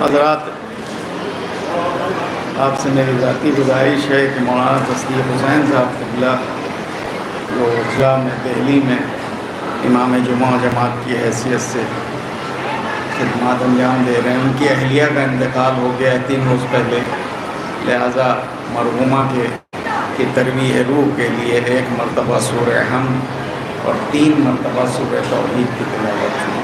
حضرات، آپ سے میری ذاتی گزارش ہے کہ مولانا تصدیق حسین صاحب قبلہ جو اضلاع میں دہلی میں امام جمعہ جماعت کی حیثیت سے خدمات انجام دے رہے ہیں، ان کی اہلیہ کا انتقال ہو گیا ہے 3 روز پہلے، لہٰذا مرحومہ کی ترویح روح کے لیے 1 مرتبہ سورہ حمد اور 3 مرتبہ سورہ توحید کی تلاوت کی۔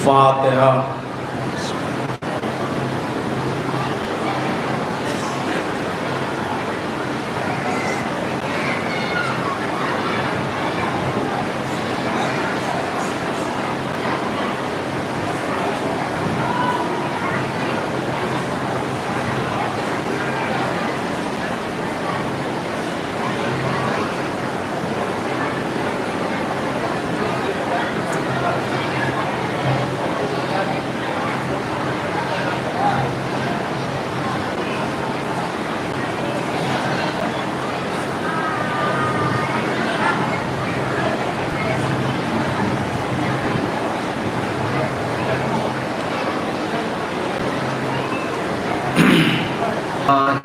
فاتحہ۔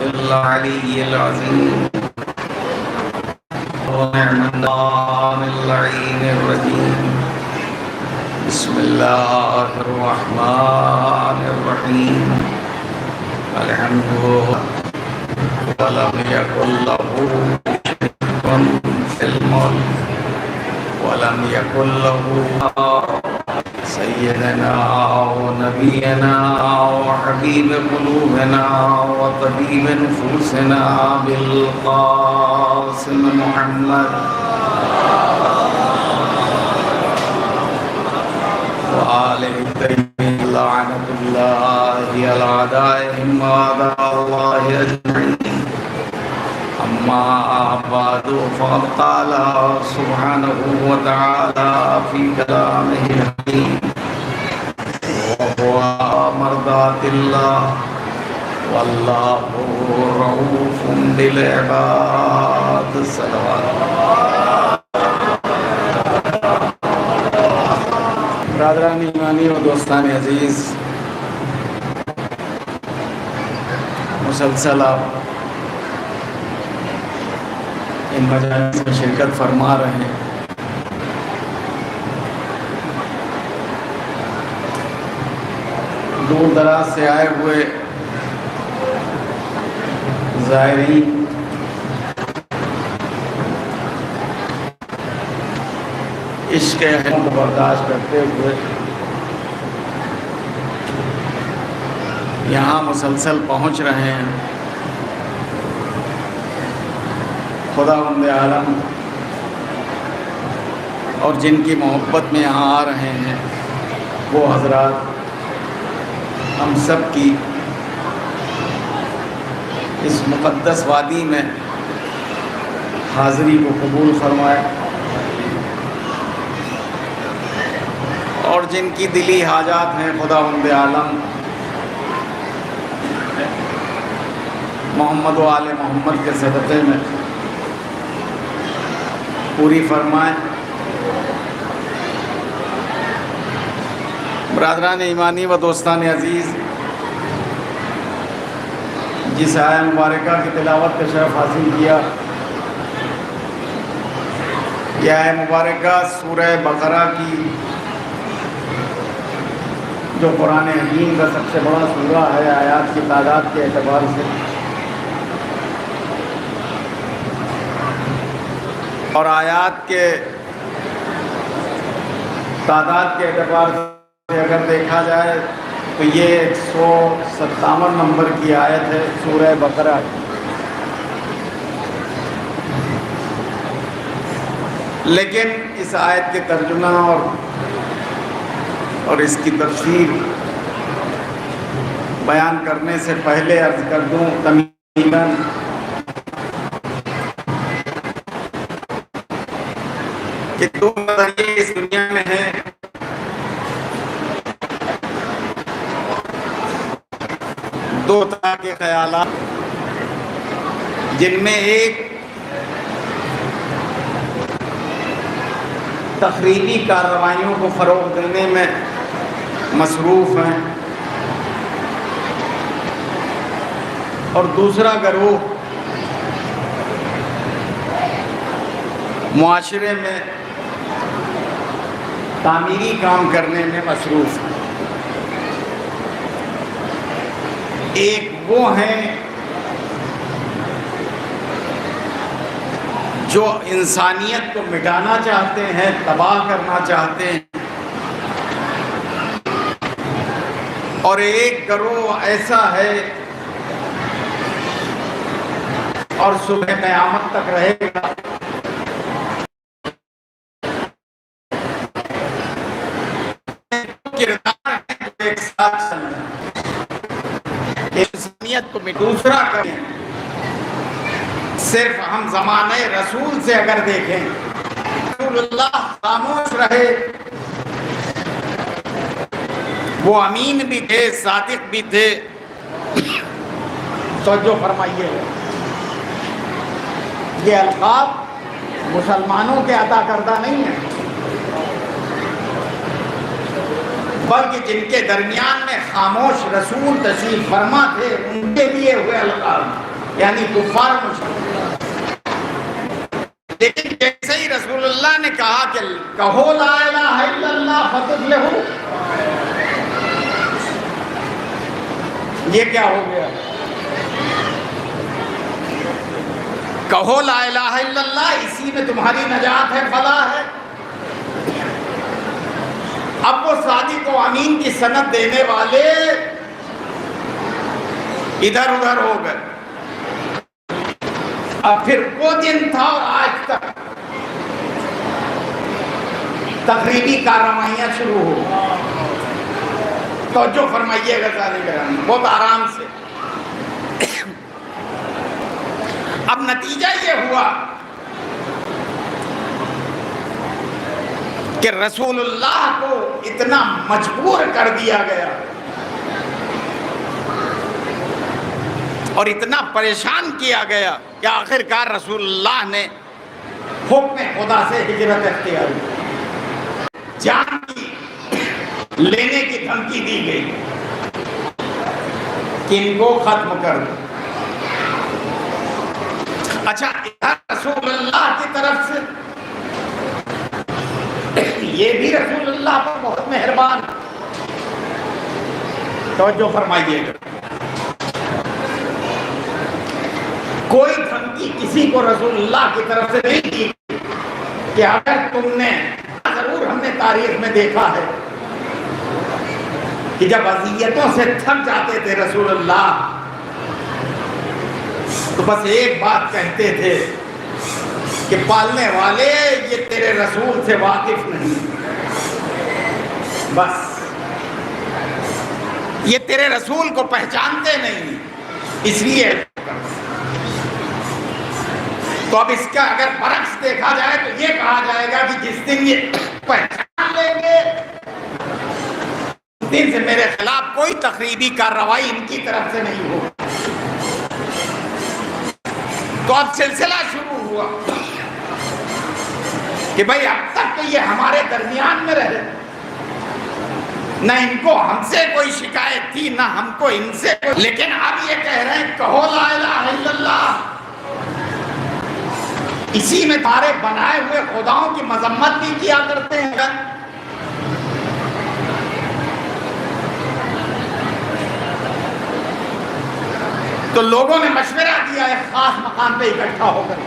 العلی العظیم ونعم اللعین الرجیم بسم اللہ الرحمن الرحیم الحمد ولم یکن له شریک فی الملک ولم یکن له سیدنا ونبینا وحبیب قلوبنا وطبیب نفوسنا بالقاسم محمد وآلہ الطیبین لعنت اللہ علی اعدائہم وأعداء اللہ اجمعین۔ اما بعد فقد قال سبحانہ وتعالی فی کلامہ الحکیم وهو مرضات اللہ واللہ رؤوف بالعباد۔ صلوات۔ برادران ایمانی و دوستان عزیز، مسلسل آپ ان مجالس میں شرکت فرما رہے ہیں۔ دور دراز سے آئے ہوئے زائرین عشق احمد کو برداشت کرتے ہوئے یہاں مسلسل پہنچ رہے ہیں۔ خداوند عالم اور جن کی محبت میں یہاں آ رہے ہیں وہ حضرات ہم سب کی اس مقدس وادی میں حاضری کو قبول فرمائے، اور جن کی دلی حاجات ہیں خداوند عالم محمد و آل محمد کے صدقے میں پوری فرمائے۔ برادران ایمانی و دوستان عزیز، جس آیہ مبارکہ کی تلاوت کا شرف حاصل کیا، یہ آیہ مبارکہ سورہ بقرہ کی جو قرآن حکیم کا سب سے بڑا سورہ ہے آیات کی تعداد کے اعتبار سے، اور آیات کے تعداد کے اعتبار سے اگر دیکھا جائے تو یہ 157 نمبر کی آیت ہے سورہ بقرہ۔ لیکن اس آیت کے ترجمہ اور اس کی تفصیل بیان کرنے سے پہلے عرض کر دوں تمہیداً کہ دو نظریے اس دنیا میں ہیں. دو طرح کے خیالات جن میں ایک تخریبی کارروائیوں کو فروغ دینے میں مصروف ہیں اور دوسرا گروہ معاشرے میں تعمیری کام کرنے میں مصروف ہیں. ایک وہ ہیں جو انسانیت کو مٹانا چاہتے ہیں، تباہ کرنا چاہتے ہیں، اور ایک گروہ ایسا ہے اور صبح قیامت تک رہے گا کردار ہے جو ایک ساتھ چلنا انسانیت کو دوسرا کریں. صرف ہم زمانہ رسول سے اگر دیکھیں، رسول اللہ خاموش رہے، وہ امین بھی تھے، صادق بھی تھے. توجہ فرمائیے، یہ القاب مسلمانوں کے عطا کردہ نہیں ہیں، بلکہ جن کے درمیان میں خاموش رسول تشریف فرما تھے ان کے لیے ہوئے القاب، یعنی کفار مشرک. لیکن جیسے ہی رسول اللہ نے کہا کہ کہو لا الہ الا اللہ فتفلحوا، یہ کیا ہو گیا؟ کہو لا الہ الا اللہ، اسی میں تمہاری نجات ہے، فلاح ہے. اب وہ صادق و امین کی سند دینے والے ادھر ادھر ہو گئے. اب پھر وہ دن تھا اور آج تک تقریبی کارروائیاں شروع ہو. توجہ فرمائیے گا سارے گرامی، بہت آرام سے. اب نتیجہ یہ ہوا کہ رسول اللہ کو اتنا مجبور کر دیا گیا اور اتنا پریشان کیا گیا کہ آخر کار رسول اللہ نے حکم خدا سے ہجرت اختیار کی. جان کی لینے کی دھمکی دی گئی کہ ان کو ختم کر دو. اچھا، ادھر رسول اللہ کی طرف سے یہ بھی رسول اللہ پر بہت مہربان. توجہ فرمائیے گا، کوئی دھمکی کسی کو رسول اللہ کی طرف سے نہیں دی کہ اگر تم نے، ضرور ہم نے تاریخ میں دیکھا ہے کہ جب اذیتوں سے تھک جاتے تھے رسول اللہ تو بس ایک بات کہتے تھے کہ پالنے والے یہ تیرے رسول سے واقف نہیں، بس یہ تیرے رسول کو پہچانتے نہیں، اس لیے. تو اب اس کا اگر برعکس دیکھا جائے تو یہ کہا جائے گا کہ جس دن یہ پہچان لیں گے اس دن سے میرے خلاف کوئی تخریبی کارروائی ان کی طرف سے نہیں ہوگی. تو اب سلسلہ شروع ہوا کہ بھئی اب تک تو یہ ہمارے درمیان میں رہے، نہ ان کو ہم سے کوئی شکایت تھی نہ ہم کو ان سے، لیکن اب یہ کہہ رہے ہیں کہو لا الہ الا اللہ. اسی میں تمہارے بنائے ہوئے خداؤں کی مذمت بھی کیا کرتے ہیں. تو لوگوں نے مشورہ دیا ایک خاص مقام پہ اکٹھا ہو کر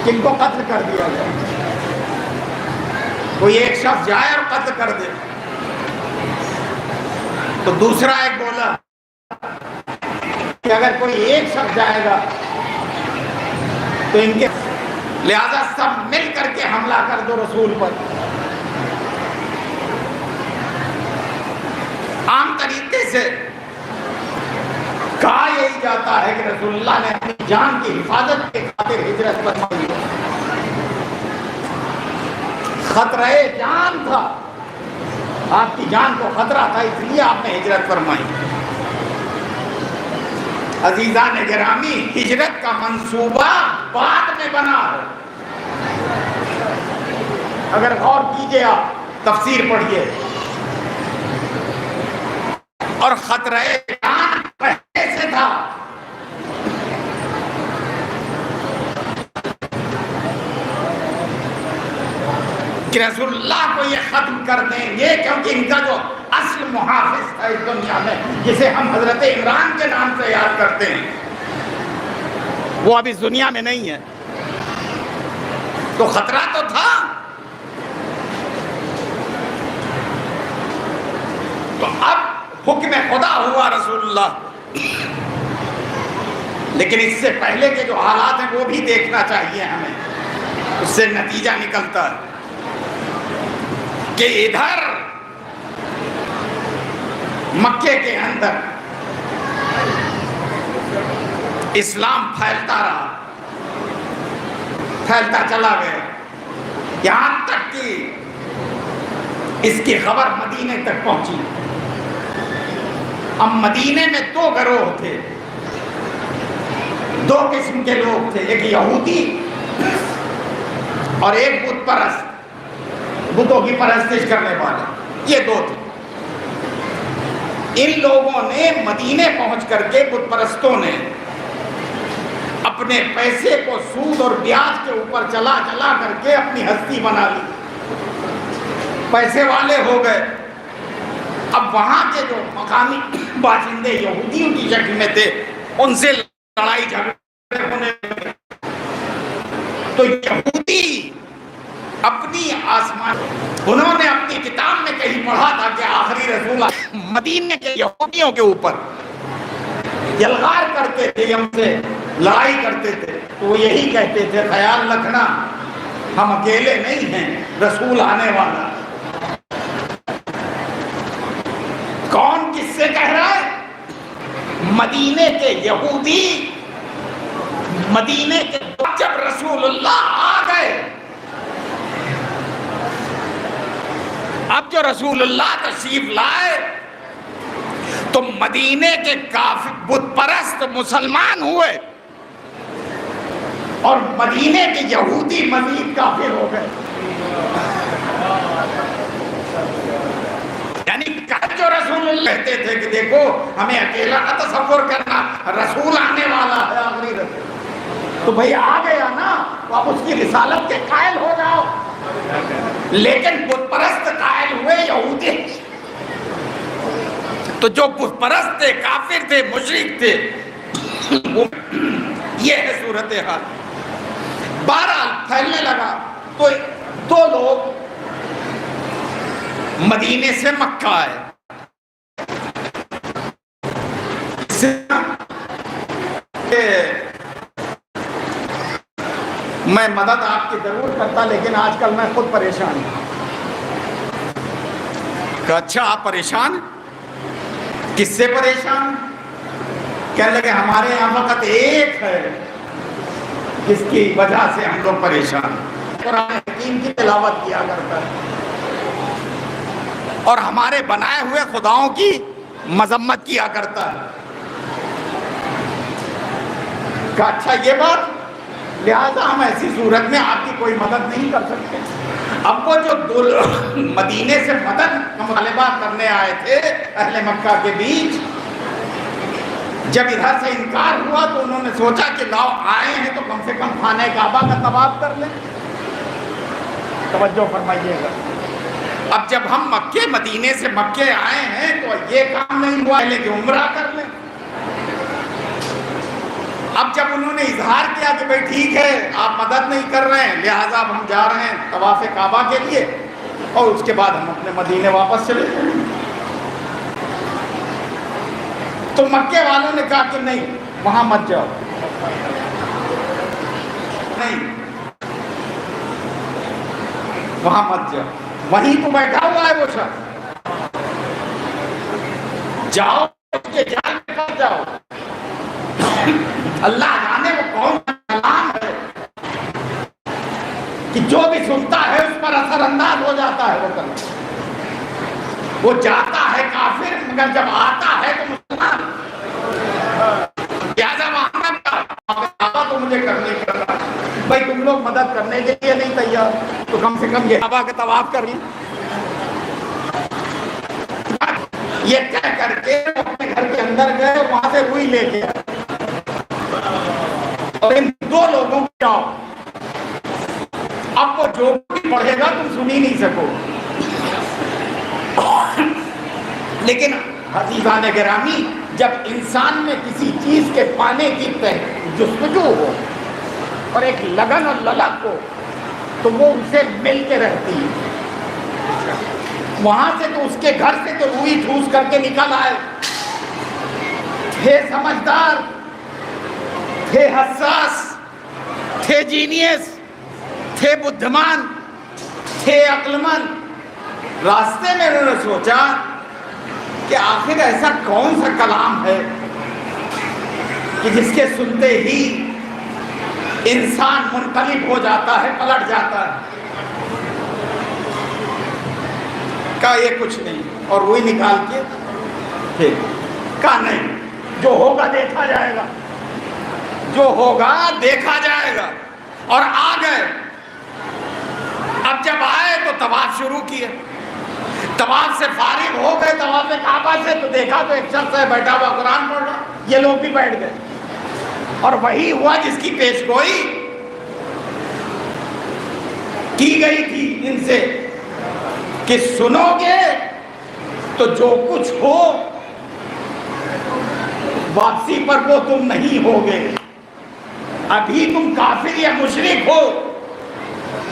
کہ ان کو قتل کر دیا جائے. کوئی ایک شخص جائے اور قتل کر دے. تو دوسرا ایک بولا کہ اگر کوئی ایک شخص جائے گا تو ان کے لہذا سب مل کر کے حملہ کر دو رسول پر. عام طریقے سے کہا یہی جاتا ہے کہ رسول اللہ نے اپنی جان کی حفاظت کے خاطر ہجرت فرمائی، خطرہ جان تھا، آپ کی جان کو خطرہ تھا، اس لیے آپ نے ہجرت فرمائی۔ عزیزان گرامی، ہجرت کا منصوبہ بعد میں بنا ہے، اگر غور کیجئے آپ تفسیر پڑھیے، اور خطرہ جان پہلے سے تھا۔ کہ رسول اللہ کو یہ ختم کر دیں گے، کیونکہ ان کا جو اصل محافظ تھا اس دنیا میں، جسے ہم حضرت عمران کے نام سے یاد کرتے ہیں، وہ اب اس دنیا میں نہیں ہے، تو خطرہ تو تھا۔ تو اب حکم خدا ہوا رسول اللہ، لیکن اس سے پہلے کے جو حالات ہیں وہ بھی دیکھنا چاہیے ہمیں، اس سے نتیجہ نکلتا ہے کہ ادھر مکے کے اندر اسلام پھیلتا رہا، پھیلتا چلا گیا، یہاں تک کہ اس کی خبر مدینے تک پہنچی۔ اب مدینے میں دو گروہ تھے، دو قسم کے لوگ تھے، ایک یہودی اور ایک بت پرست، بتوں کی پرستش کرنے والے، یہ دو تھے۔ ان لوگوں نے مدینے پہنچ کر کے، بت پرستوں نے اپنے پیسے کو سود اور بیاج کے اوپر چلا چلا کر کے اپنی ہستی بنا لی، پیسے والے ہو گئے۔ اب وہاں کے جو مقامی باشندے یہودیوں کی شکل میں تھے، ان سے لڑائی جھگڑے ہونے لگے۔ تو یہودی اپنی آسمان، انہوں نے اپنی کتاب میں کہیں پڑھا تھا کہ آخری رسول مدینے کے یہودیوں کے اوپر یلغار کرتے تھے، ہم سے لڑائی کرتے تھے، تو وہ یہی کہتے تھے، خیال رکھنا ہم اکیلے نہیں ہیں، رسول آنے والا۔ کون کس سے کہہ رہا ہے؟ مدینے کے یہودی، مدینے کے جب رسول اللہ آ گئے، اب جو رسول اللہ تشریف لائے تو مدینے کے کافر بت پرست مسلمان ہوئے اور مدینے کے یہودی مزید کافر ہو گئے۔ یعنی جو رسول اللہ کہتے تھے کہ دیکھو ہمیں اکیلا نہ تصور کرنا، رسول آنے والا ہے، آخری رسول، تو بھئی آ گیا نا، تو آپ اس کی رسالت کے قائل ہو جاؤ۔ لیکن بت پرست قائل ہوئے یہودی، تو جو بت پرست تھے، کافر تھے، مشرک تھے، یہ ہے صورتحال۔ بہرحال پھیلنے لگا، تو دو لوگ مدینے سے مکہ آئے، میں مدد آپ کی ضرور کرتا، لیکن آج کل میں خود پریشان ہوں۔ کہ اچھا آپ پریشان؟ کس سے پریشان؟ کہنے لگے ہمارے یہاں وقت ایک ہے جس کی وجہ سے ہم لوگ پریشان، قرآن حکیم کی تلاوت کیا کرتا ہے اور ہمارے بنائے ہوئے خداؤں کی مذمت کیا کرتا ہے۔ کہ اچھا یہ بات، لہذا ہم ایسی صورت میں آپ کی کوئی مدد نہیں کر سکتے۔ اب وہ جو دو مدینے سے مدد کا مطالبہ کرنے آئے تھے اہل مکہ کے بیچ، جب ادھر سے انکار ہوا تو انہوں نے سوچا کہ لاؤ آئے ہیں تو کم سے کم خانہ کعبہ کا طواف کر لیں۔ توجہ فرمائیے گا، اب جب ہم مکے مدینے سے مکے آئے ہیں تو یہ کام نہیں ہوا کہ عمرہ کر لیں۔ اب جب انہوں نے اظہار کیا کہ بھئی ٹھیک ہے آپ مدد نہیں کر رہے ہیں، لہٰذا اب ہم جا رہے ہیں طواف کعبہ کے لیے، اور اس کے بعد ہم اپنے مدینے واپس چلے جائیں۔ تو مکے والوں نے کہا کہ نہیں، وہاں مت جاؤ، نہیں وہاں مت جاؤ، وہیں تو بیٹھا ہوا ہے وہ شخص، جاؤ اس کے جال میں پھنس جاؤ. اللہ جانے وہ کون سا کلام ہے کہ جو بھی سنتا ہے اس پر اثر انداز ہو جاتا ہے. وہ کلام وہ جاتا ہے کافر مگر جب آتا ہے تو مسلمان. لہذا محمد کا تو مجھے کرنے کا رہا بھائی تم لوگ مدد کرنے کے لیے نہیں تیار تو کم سے کم یہ کعبہ کا طواف کر لیں. یہ کہہ کر کے اپنے گھر کے اندر گئے اور وہاں سے روئی لے کے اور ان دو لوگوں کو جاؤ. اب وہ جو بھی پڑھے گا تم سن ہی نہیں سکو. لیکن عزیزان گرامی جب انسان میں کسی چیز کے پانے کی جستجو ہو اور ایک لگن اور للک ہو تو وہ ان سے مل کے رہتی ہے. وہاں سے تو اس کے گھر سے تو روئی ٹھوس کر کے نکل آئے. تھے سمجھدار, تھے حساس, تھے جینیس, تھے بدھمان, تھے عقل مند. راستے میں انہوں نے سوچا کہ آخر ایسا کون سا کلام ہے کہ جس کے سنتے ہی انسان منقلب ہو جاتا ہے, پلٹ جاتا ہے. کہا یہ کچھ نہیں اور وہی نکال کے پھر کہا نہیں, جو ہوگا دیکھا جائے گا, جو ہوگا دیکھا جائے گا. اور آ گئے. اب جب آئے تو طواف شروع کیے. طواف سے فارغ ہو گئے طواف کعبہ سے تو دیکھا تو ایک شخص ہے بیٹھا ہوا قرآن پڑھ رہا. یہ لوگ بھی بیٹھ گئے اور وہی ہوا جس کی پیش گوئی کی گئی تھی ان سے کہ سنو گے تو جو کچھ ہو واپسی پر وہ تم نہیں ہوگے. ابھی تم کافر یا مشرک ہو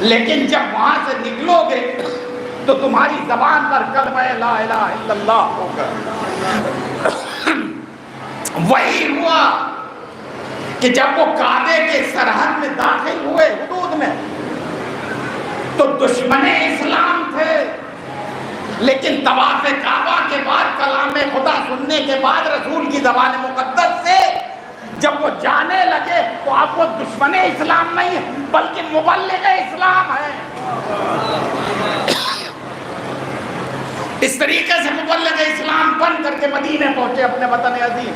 لیکن جب وہاں سے نکلو گے تو تمہاری زبان پر کلمہ لا الہ الا اللہ ہوگا. وہی ہوا کہ جب وہ کعبے کے سرحد میں داخل ہوئے حدود میں تو دشمن اسلام تھے لیکن طواف کعبہ کے بعد کلام خدا سننے کے بعد رسول کی زبان مقدس سے جب وہ جانے لگے تو اب وہ دشمن اسلام نہیں ہے بلکہ مبلغ اسلام ہے. اس طریقے سے مبلغ اسلام بن کر کے مدینے پہنچے اپنے وطن عزیز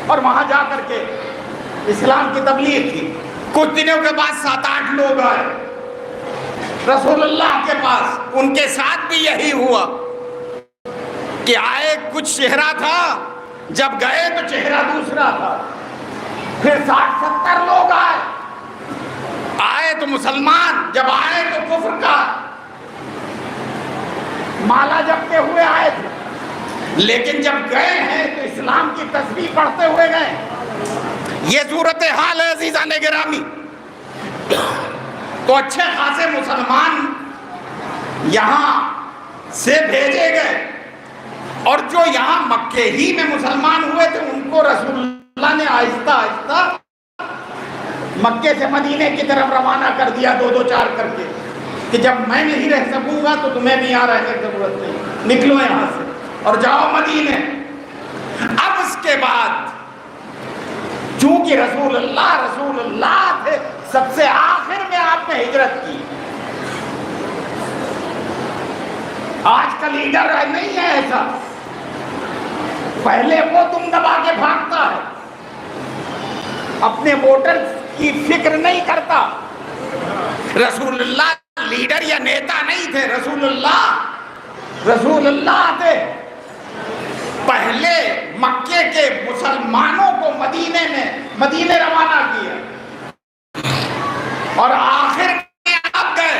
اور وہاں جا کر کے اسلام کی تبلیغ کی. کچھ دنوں کے بعد 7-8 لوگ آئے رسول اللہ کے پاس. ان کے ساتھ بھی یہی ہوا کہ آئے کچھ چہرہ تھا, جب گئے تو چہرہ دوسرا تھا. پھر 60-70 لوگ آئے تو مسلمان, جب آئے تو کفر کا مالا جپتے ہوئے آئے تھے لیکن جب گئے ہیں تو اسلام کی تسبیح پڑھتے ہوئے گئے. یہ صورتحال ہے عزیزان گرامی. تو اچھے خاصے مسلمان یہاں سے بھیجے گئے اور جو یہاں مکے ہی میں مسلمان ہوئے تھے ان کو رسول اللہ نے آہستہ آہستہ مکے سے مدینے کی طرف روانہ کر دیا 2-4 کر کے کہ جب میں نہیں رہ سکوں گا تو تمہیں بھی یہاں رہنے کی ضرورت نہیں, نکلو یہاں سے اور جاؤ مدینے. اب اس کے بعد چونکہ رسول اللہ تھے سب سے آخر میں آپ نے ہجرت کی. آج کا لیڈر نہیں ہے ایسا, پہلے وہ تم دبا کے بھاگتا ہے, اپنے ووٹر کی فکر نہیں کرتا. رسول اللہ لیڈر یا نیتا نہیں تھے, رسول اللہ تھے. پہلے مکے کے مسلمانوں کو مدینے روانہ کیا اور آخر میں آپ گئے.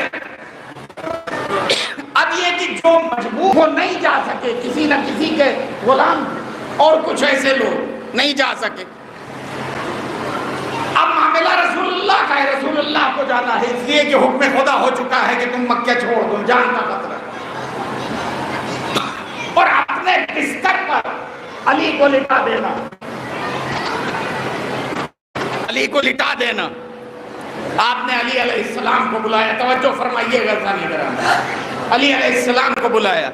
اب یہ کہ جو مجبور وہ نہیں جا سکے, کسی نہ کسی کے غلام اور کچھ ایسے لوگ نہیں جا سکے. اب معاملہ رسول اللہ کا ہے, رسول اللہ کو جانا ہے اس لیے کہ حکم خدا ہو چکا ہے کہ تم مکہ چھوڑ دو, جان کا خطرہ. اور اپنے بستر پر علی کو لٹا دینا. آپ نے علی علیہ السلام کو بلایا, توجہ فرمائیے گا, علی علیہ السلام کو بلایا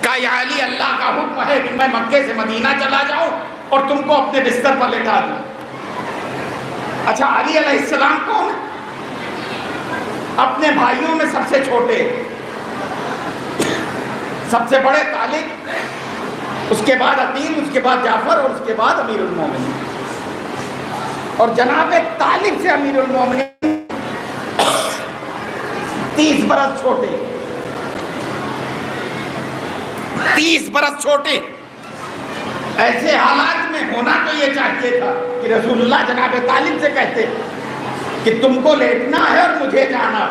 کہا یا علی اللہ کا حکم ہے کہ میں مکے سے مدینہ چلا جاؤں اور تم کو اپنے بستر پر لٹا دوں۔ اچھا علی علیہ السلام کون ہے؟ اپنے بھائیوں میں سب سے چھوٹے، سب سے بڑے طالب، اس کے بعد عقیل، اس کے بعد جعفر اور اس کے بعد امیر المومنین۔ اور جناب طالب سے امیر المومنین 30 برس چھوٹے، 30 برس چھوٹے۔ ایسے حالات میں ہونا تو یہ چاہیے تھا کہ رسول اللہ جناب طالب سے کہتے کہ تم کو لیٹنا ہے اور مجھے جانا،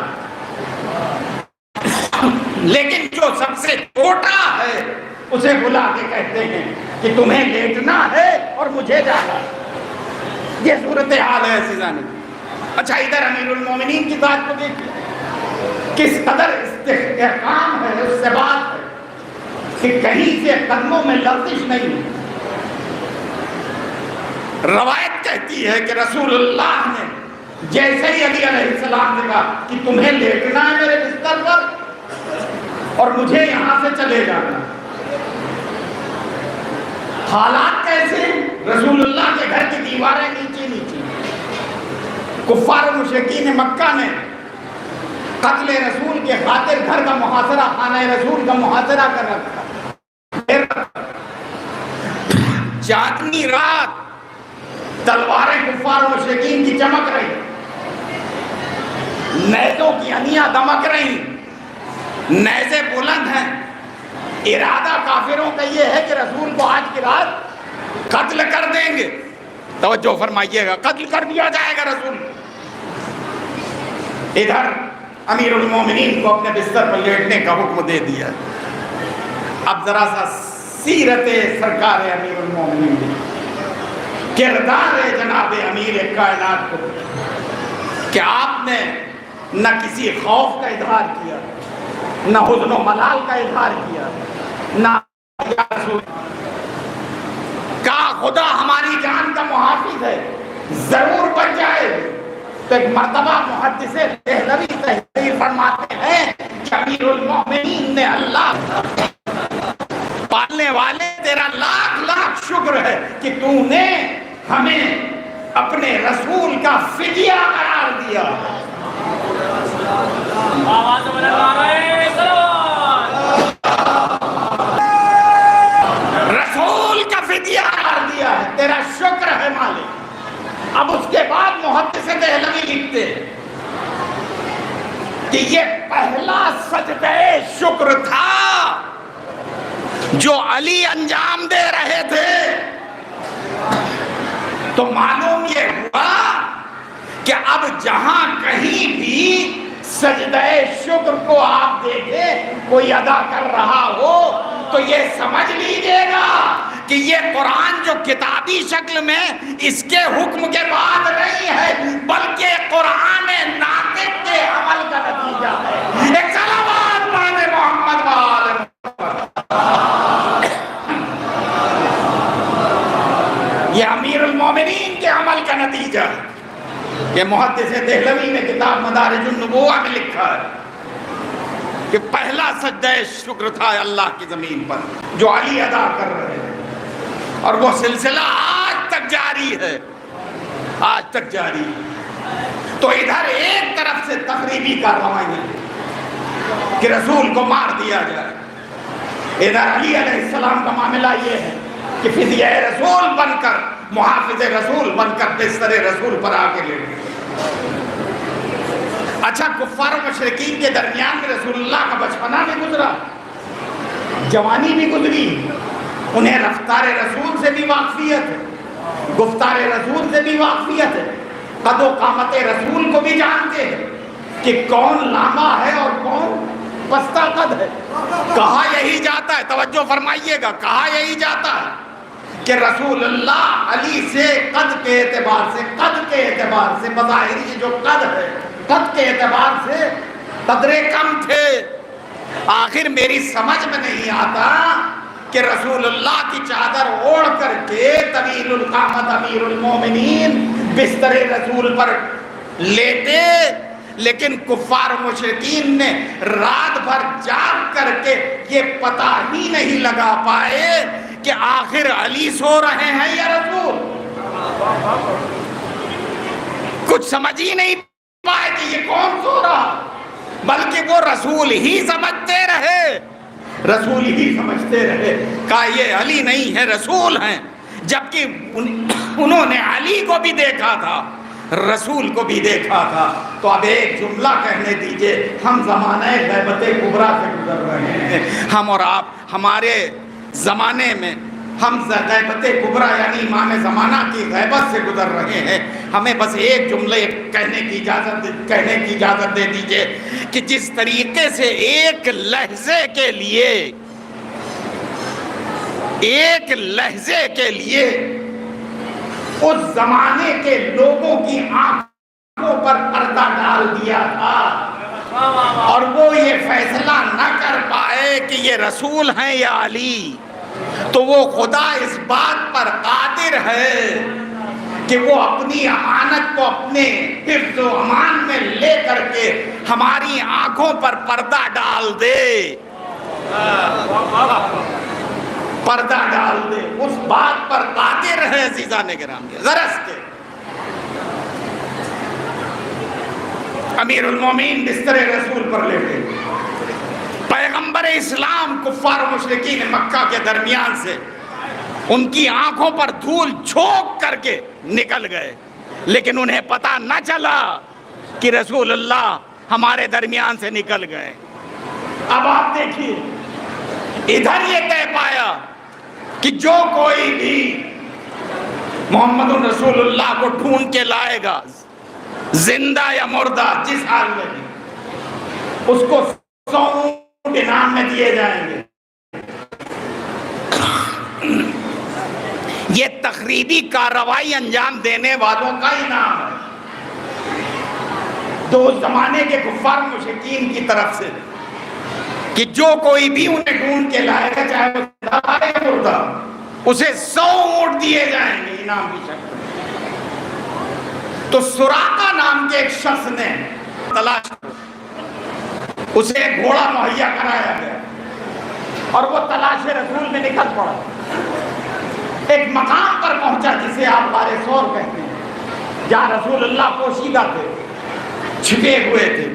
لیکن جو سب سے چھوٹا ہے اسے بلا کے کہتے ہیں کہ تمہیں لیٹنا ہے اور مجھے جانا۔ یہ صورتحال ہے عزیزان۔ اچھا ادھر امیر المومنین کی ذات کو دیکھیں، کس قدر استحکام ہے، اس سے بات ہے کہ کہیں سے قدموں میں لرزش نہیں۔ روایت کہتی ہے کہ رسول اللہ نے جیسے ہی علی علیہ السلام نے کہا کہ تمہیں لیٹنا ہے میرے بستر پر اور مجھے یہاں سے چلے جانا۔ حالات کیسے؟ رسول اللہ کے گھر کی دیواریں نیچے نیچے، کفار و مشرکین مکہ نے قتل رسول کے خاطر گھر کا محاصرہ، خانہ رسول کا محاصرہ کر رکھا۔ چاندنی رات تلواریں کفار و مشرکین کی چمک رہی، نیزوں کی انیاں دمک رہی، نیزے بلند ہیں۔ ارادہ کافروں کا یہ ہے کہ رسول کو آج کی رات قتل کر دیں گے۔ توجہ فرمائیے گا، قتل کر دیا جائے گا رسول۔ ادھر امیر المومنین کو اپنے بستر پر لیٹنے کا حکم دے دیا۔ اب ذرا سا سیرت سرکار امیر المومنین دی، کردار جناب امیر کائنات کو، کہ آپ نے نہ کسی خوف کا اظہار کیا، نہ حزن و ملال کا اظہار کیا، نہ کہا خدا ہماری جان کا محافظ ہے، ضرور بچ جائے۔ تو ایک مرتبہ محدث دہلوی تحریر فرماتے ہیں کہ امیر المومنین نے اللہ پالنے والے تیرا لاکھ لاکھ شکر ہے کہ تو نے ہمیں اپنے رسول کا فدیہ قرار دیا۔ رسول کا فدیہ قرار دیا ہے، تیرا شکر ہے مالک۔ اب اس کے بعد محدث دہلوی لکھتے کہ یہ پہلا سجدہ شکر تھا جو علی انجام دے رہے تھے۔ تو معلوم یہ ہوا کہ اب جہاں کہیں بھی سجدہ شکر کو آپ دیکھیں کوئی ادا کر رہا ہو تو یہ سمجھ لیجئے گا کہ یہ قرآن جو کتابی شکل میں اس کے حکم کے بعد نہیں ہے، بلکہ قرآن ناطق کے عمل کا نتیجہ ہے۔ ایک صلوات پڑھنے محمد وآل یہ امیر المومنین کے عمل کا نتیجہ ہے۔ یہ محدث دہلوی نے کتاب مدارج النبوہ میں لکھا ہے کہ پہلا سجدہ شکر تھا اللہ کی زمین پر جو علی ادا کر رہے ہیں، اور وہ سلسلہ آج تک جاری ہے، آج تک جاری ہے۔ تو ادھر ایک طرف سے تقریبی کارروائیاں کہ رسول کو مار دیا جائے، ادھر علی علیہ السلام کا معاملہ یہ ہے کہ فدیہ رسول بن کر، محافظ رسول بن کر بستر رسول پر آ کے لیٹے۔ اچھا کفار و مشرکین کے درمیان میں رسول اللہ کا بچپنا بھی گزرا، جوانی بھی گزری، انہیں رفتار رسول سے بھی واقفیت ہے، گفتار رسول سے بھی واقفیت ہے، قد و قامت رسول کو بھی جانتے ہیں کہ کون لاما ہے اور کون پستہ قد ہے۔ کہا یہی جاتا ہے، توجہ فرمائیے گا، کہا یہی جاتا ہے کہ رسول اللہ علی سے قد کے اعتبار سے بظاہری جو قد ہے، قد کے اعتبار سے قدرے کم تھے۔ آخر میری سمجھ میں نہیں آتا کہ رسول اللہ کی چادر اوڑھ کر کے طویل القامت امیر المومنین بستر رسول پر لیٹے، لیکن کفار و مشرکین نے رات بھر جاگ کر کے یہ پتہ ہی نہیں لگا پائے کہ آخر علی سو رہے ہیں یا رسول. کچھ سمجھ ہی نہیں پائے کہ یہ کون سو رہا، بلکہ وہ رسول ہی سمجھتے رہے، رسول ہی سمجھتے رہے. کہا یہ علی نہیں ہے، رسول ہیں. جبکہ انہوں نے علی کو بھی دیکھا تھا، رسول کو بھی دیکھا تھا. تو اب ایک جملہ کہنے دیجئے، ہم زمانہ غیبت کبریٰ سے گزر رہے ہیں. ہم اور آپ ہمارے زمانے میں ہم غیبت کبریٰ یعنی امام زمانہ کی غیبت سے گزر رہے ہیں. ہمیں بس ایک جملے کہنے کی اجازت دے دیجئے کہ جس طریقے سے ایک لحظے کے لیے اس زمانے کے لوگوں کی آنکھوں پر پردہ ڈال دیا تھا اور وہ یہ فیصلہ نہ کر پائے کہ یہ رسول ہیں یا علی، تو وہ خدا اس بات پر قادر ہے کہ وہ اپنی امانت کو اپنے حفظ و امان میں لے کر کے ہماری آنکھوں پر پردہ ڈال دے، پردہ ڈال دے. اس بات پر قادر ہے عزیزان کرام. غرض کے امیر المومنین بستر رسول پر لیٹے، پیغمبر اسلام کفار و مشرکین مکہ کے درمیان سے ان کی آنکھوں پر دھول جھونک کر کے نکل گئے، لیکن انہیں پتہ نہ چلا کہ رسول اللہ ہمارے درمیان سے نکل گئے. اب آپ دیکھیے ادھر یہ طے پایا کہ جو کوئی بھی محمد رسول اللہ کو ڈھونڈ کے لائے گا، زندہ یا مردہ جس حال میں بھی، اس کو 100 اونٹ انعام میں دیے جائیں گے. یہ تخریبی کارروائی انجام دینے والوں کا انعام ہے، تو اس زمانے کے کفار مشرکین کی طرف سے کہ جو کوئی بھی انہیں ڈھونڈ کے لائے گا، چاہے وہ زندہ یا مردہ، اسے 100 اونٹ دیے جائیں گے انعام کی شکل میں. تو سراقہ نام کے ایک شخص نے تلاش، اسے ایک گھوڑا مہیا کرایا گیا اور وہ تلاش رسول میں نکل پڑا. ایک مقام پر پہنچا جسے آپ غار ثور کہتے ہیں، جہاں رسول اللہ پوشیدہ تھے، چھپے ہوئے تھے.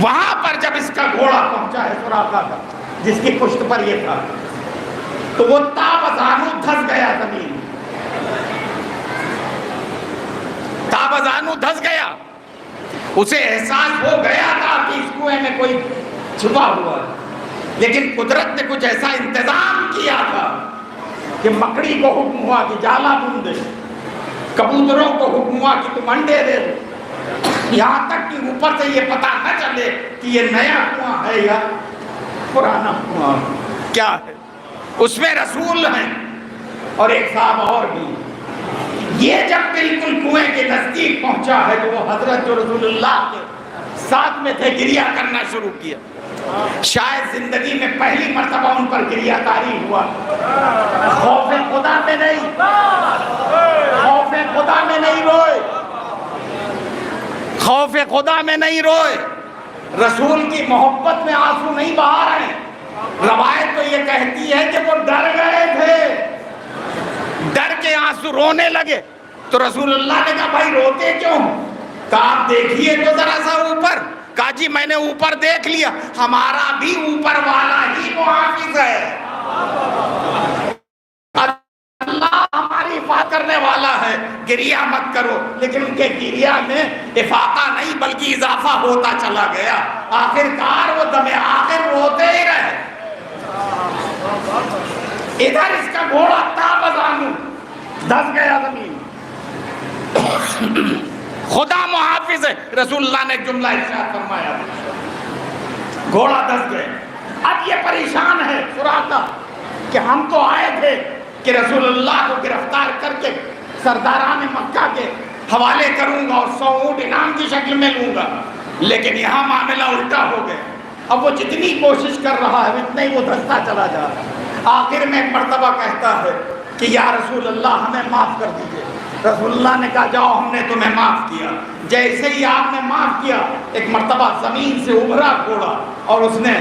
وہاں پر جب اس کا گھوڑا پہنچا ہے سراقہ کا، جس کی پشت پر یہ تھا، تو وہ تابزانو دھس گیا زمین، تابزانو دھس گیا. اسے احساس ہو گیا تھا کہ اس کنویں میں کوئی چھپا ہوا ہے، لیکن قدرت نے کچھ ایسا انتظام کیا تھا کہ مکڑی کو حکم ہوا کہ جالا بن دے، کبوتروں کو حکم ہوا کہ تم انڈے دے دو، یہاں تک کہ اوپر سے یہ پتہ نہ چلے کہ یہ نیا کنواں ہے یا پرانا کنواں کیا ہے. اس میں رسول ہیں اور ایک صاحب اور بھی. یہ جب بالکل کنویں کے نزدیک پہنچا ہے تو وہ حضرت جو رسول اللہ کے ساتھ میں تھے گریہ کرنا شروع کیا. شاید زندگی میں پہلی مرتبہ ان پر گریہ طاری ہوا. خوف خدا میں نہیں، خوف خدا میں نہیں روئے، خوف خدا میں نہیں روئے، رسول کی محبت میں آنسو نہیں بہا رہے ہیں. روایت تو یہ کہتی ہے کہ وہ ڈر گئے تھے، ڈر کے آنسو رونے لگے. تو رسول اللہ نے کہا بھائی روتے کیوں؟ کہا آپ دیکھیے تو ذرا سا اوپر. کہا جی میں نے اوپر دیکھ لیا، ہمارا بھی اوپر والا ہی محافظ ہے، اللہ ہماری حفاظت کرنے والا ہے. گریہ مت کرو. لیکن ان کے گریہ میں افاقہ نہیں بلکہ اضافہ ہوتا چلا گیا. آخرکار وہ دم آخر روتے ہی رہے. ادھر اس کا گھوڑا تابزانو دھس گیا زمین. خدا محافظ ہے. رسول اللہ نے جملہ ارشاد فرمایا، گھوڑا دھس گئے. اب یہ پریشان ہے سراقہ کہ ہم تو آئے تھے کہ رسول اللہ کو گرفتار کر کے سرداران مکہ کے حوالے کروں گا اور 100 اونٹ انعام کی شکل میں لوں گا، لیکن یہاں معاملہ الٹا ہو گیا. اب وہ جتنی کوشش کر رہا ہے اتنا ہی وہ دھستا چلا جا رہا ہے. آخر میں ایک مرتبہ کہتا ہے کہ یا رسول اللہ ہمیں معاف کر دیجئے. رسول اللہ نے کہا جاؤ ہم نے تمہیں معاف کیا. جیسے ہی آپ نے معاف کیا. ایک مرتبہ زمین سے ابھرا گھوڑا اور اس نے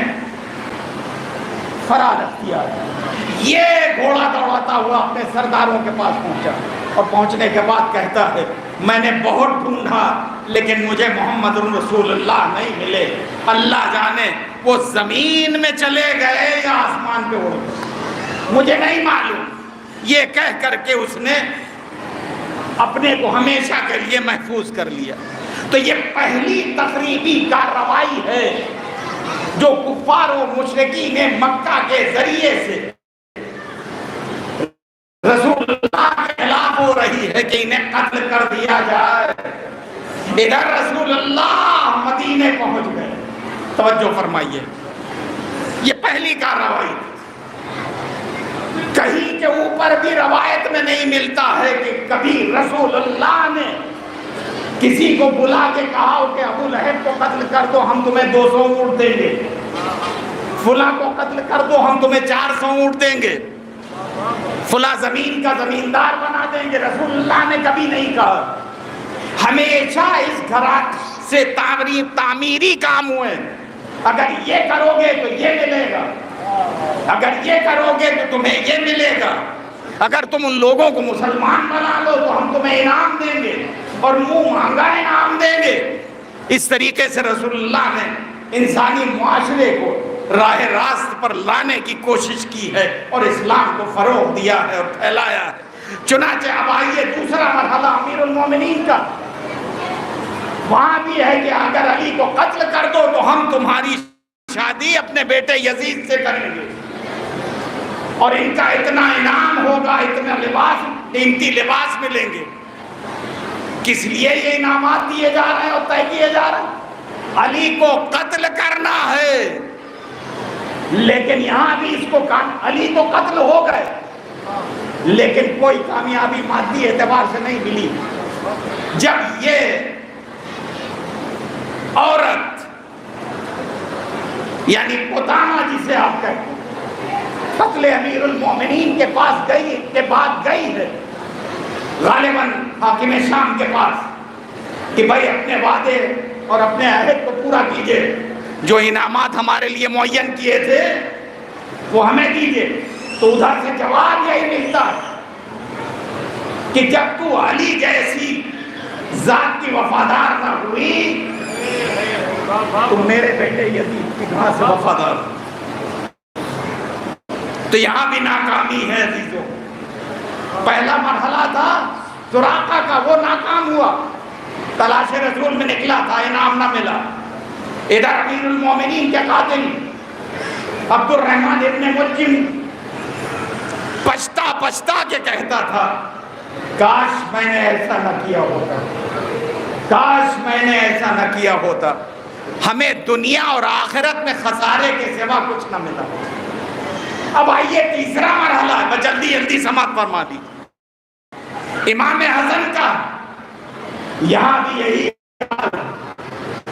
فرار کیا. یہ گھوڑا دوڑاتا ہوا اپنے سرداروں کے پاس پہنچا اور پہنچنے کے بعد کہتا ہے میں نے بہت ڈھونڈا لیکن مجھے محمد رسول اللہ نہیں ملے. اللہ جانے وہ زمین میں چلے گئے یا آسمان پہ اڑ گئے, مجھے نہیں معلوم. یہ کہہ کر کے اس نے اپنے کو ہمیشہ کے لیے محفوظ کر لیا. تو یہ پہلی تخریبی کارروائی ہے جو کفار و مشرکین مکہ کے ذریعے سے رسول اللہ کے خلاف ہو رہی ہے کہ انہیں قتل کر دیا جائے. ادھر رسول اللہ مدینے پہنچ گئے. توجہ فرمائیے, یہ پہلی کارروائی. کہیں کے اوپر بھی روایت میں نہیں ملتا ہے کہ کبھی رسول اللہ نے کسی کو بلا کے کہا ہو کہ ابو لہب کو قتل کر دو ہم تمہیں 200 اونٹ دیں گے, فلاں کو قتل کر دو ہم تمہیں 400 اونٹ دیں گے, فلاں زمین کا زمیندار بنا دیں گے. رسول اللہ نے کبھی نہیں کہا. ہمیشہ اس گھرات سے تعمیری کام ہوئے. اگر یہ کرو گے تو یہ ملے گا, اگر یہ کرو گے تو تمہیں یہ ملے گا, اگر تم ان لوگوں کو مسلمان بنا لو تو ہم تمہیں انعام دیں گے اور منہ مانگا انعام دیں گے. اس طریقے سے رسول اللہ نے انسانی معاشرے کو راہ راست پر لانے کی کوشش کی ہے اور اسلام کو فروغ دیا ہے اور پھیلایا ہے. چنانچہ اب آئیے دوسرا مرحلہ امیر المومنین کا. وہاں بھی ہے کہ اگر علی کو قتل کر دو تو ہم تمہاری شادی اپنے بیٹے یزید سے کریں گے اور ان کا اتنا انعام ہوگا, اتنا لباس, قیمتی لباس ملیں گے. کس لیے یہ انعامات دیے جا رہے ہیں اور طے کیے جا رہے ہیں؟ علی کو قتل کرنا ہے. لیکن یہاں بھی اس کو علی تو قتل ہو گئے لیکن کوئی کامیابی مادی اعتبار سے نہیں ملی. جب یہ عورت یعنی قدامہ جسے آپ کہتے ہیں قتل امیر المومنین کے پاس گئی کے بعد گئی ہے غالباً حاکم شام کے پاس کہ بھائی اپنے وعدے اور اپنے عہد کو پورا کیجئے, جو انعامات ہمارے لیے معین کیے تھے وہ ہمیں دیجئے. تو ادھر سے جواب یہی ملتا ہے کہ جب تو علی جیسی ذات کی وفادار نہ ہوئی تو میرے بیٹے یزید کی کہاں سے وفادار. تو یہاں بھی ناکامی ہے عزیزوں. پہلا مرحلہ تھا سراقہ کا, وہ ناکام ہوا, تلاش رسول میں نکلا تھا, انعام نہ ملا. ادھر امیر المومنین کے قاتل عبد الرحمن ابن ملجم پچھتا پچھتا کے کہتا تھا کاش میں نے ایسا نہ کیا ہوتا, کاش میں نے ایسا نہ کیا ہوتا, ہمیں دنیا اور آخرت میں خسارے کے سوا کچھ نہ ملا. اب آئیے تیسرا مرحلہ ہے, میں جلدی جلدی سماعت فرما دی. امام حسن کا یہاں بھی یہی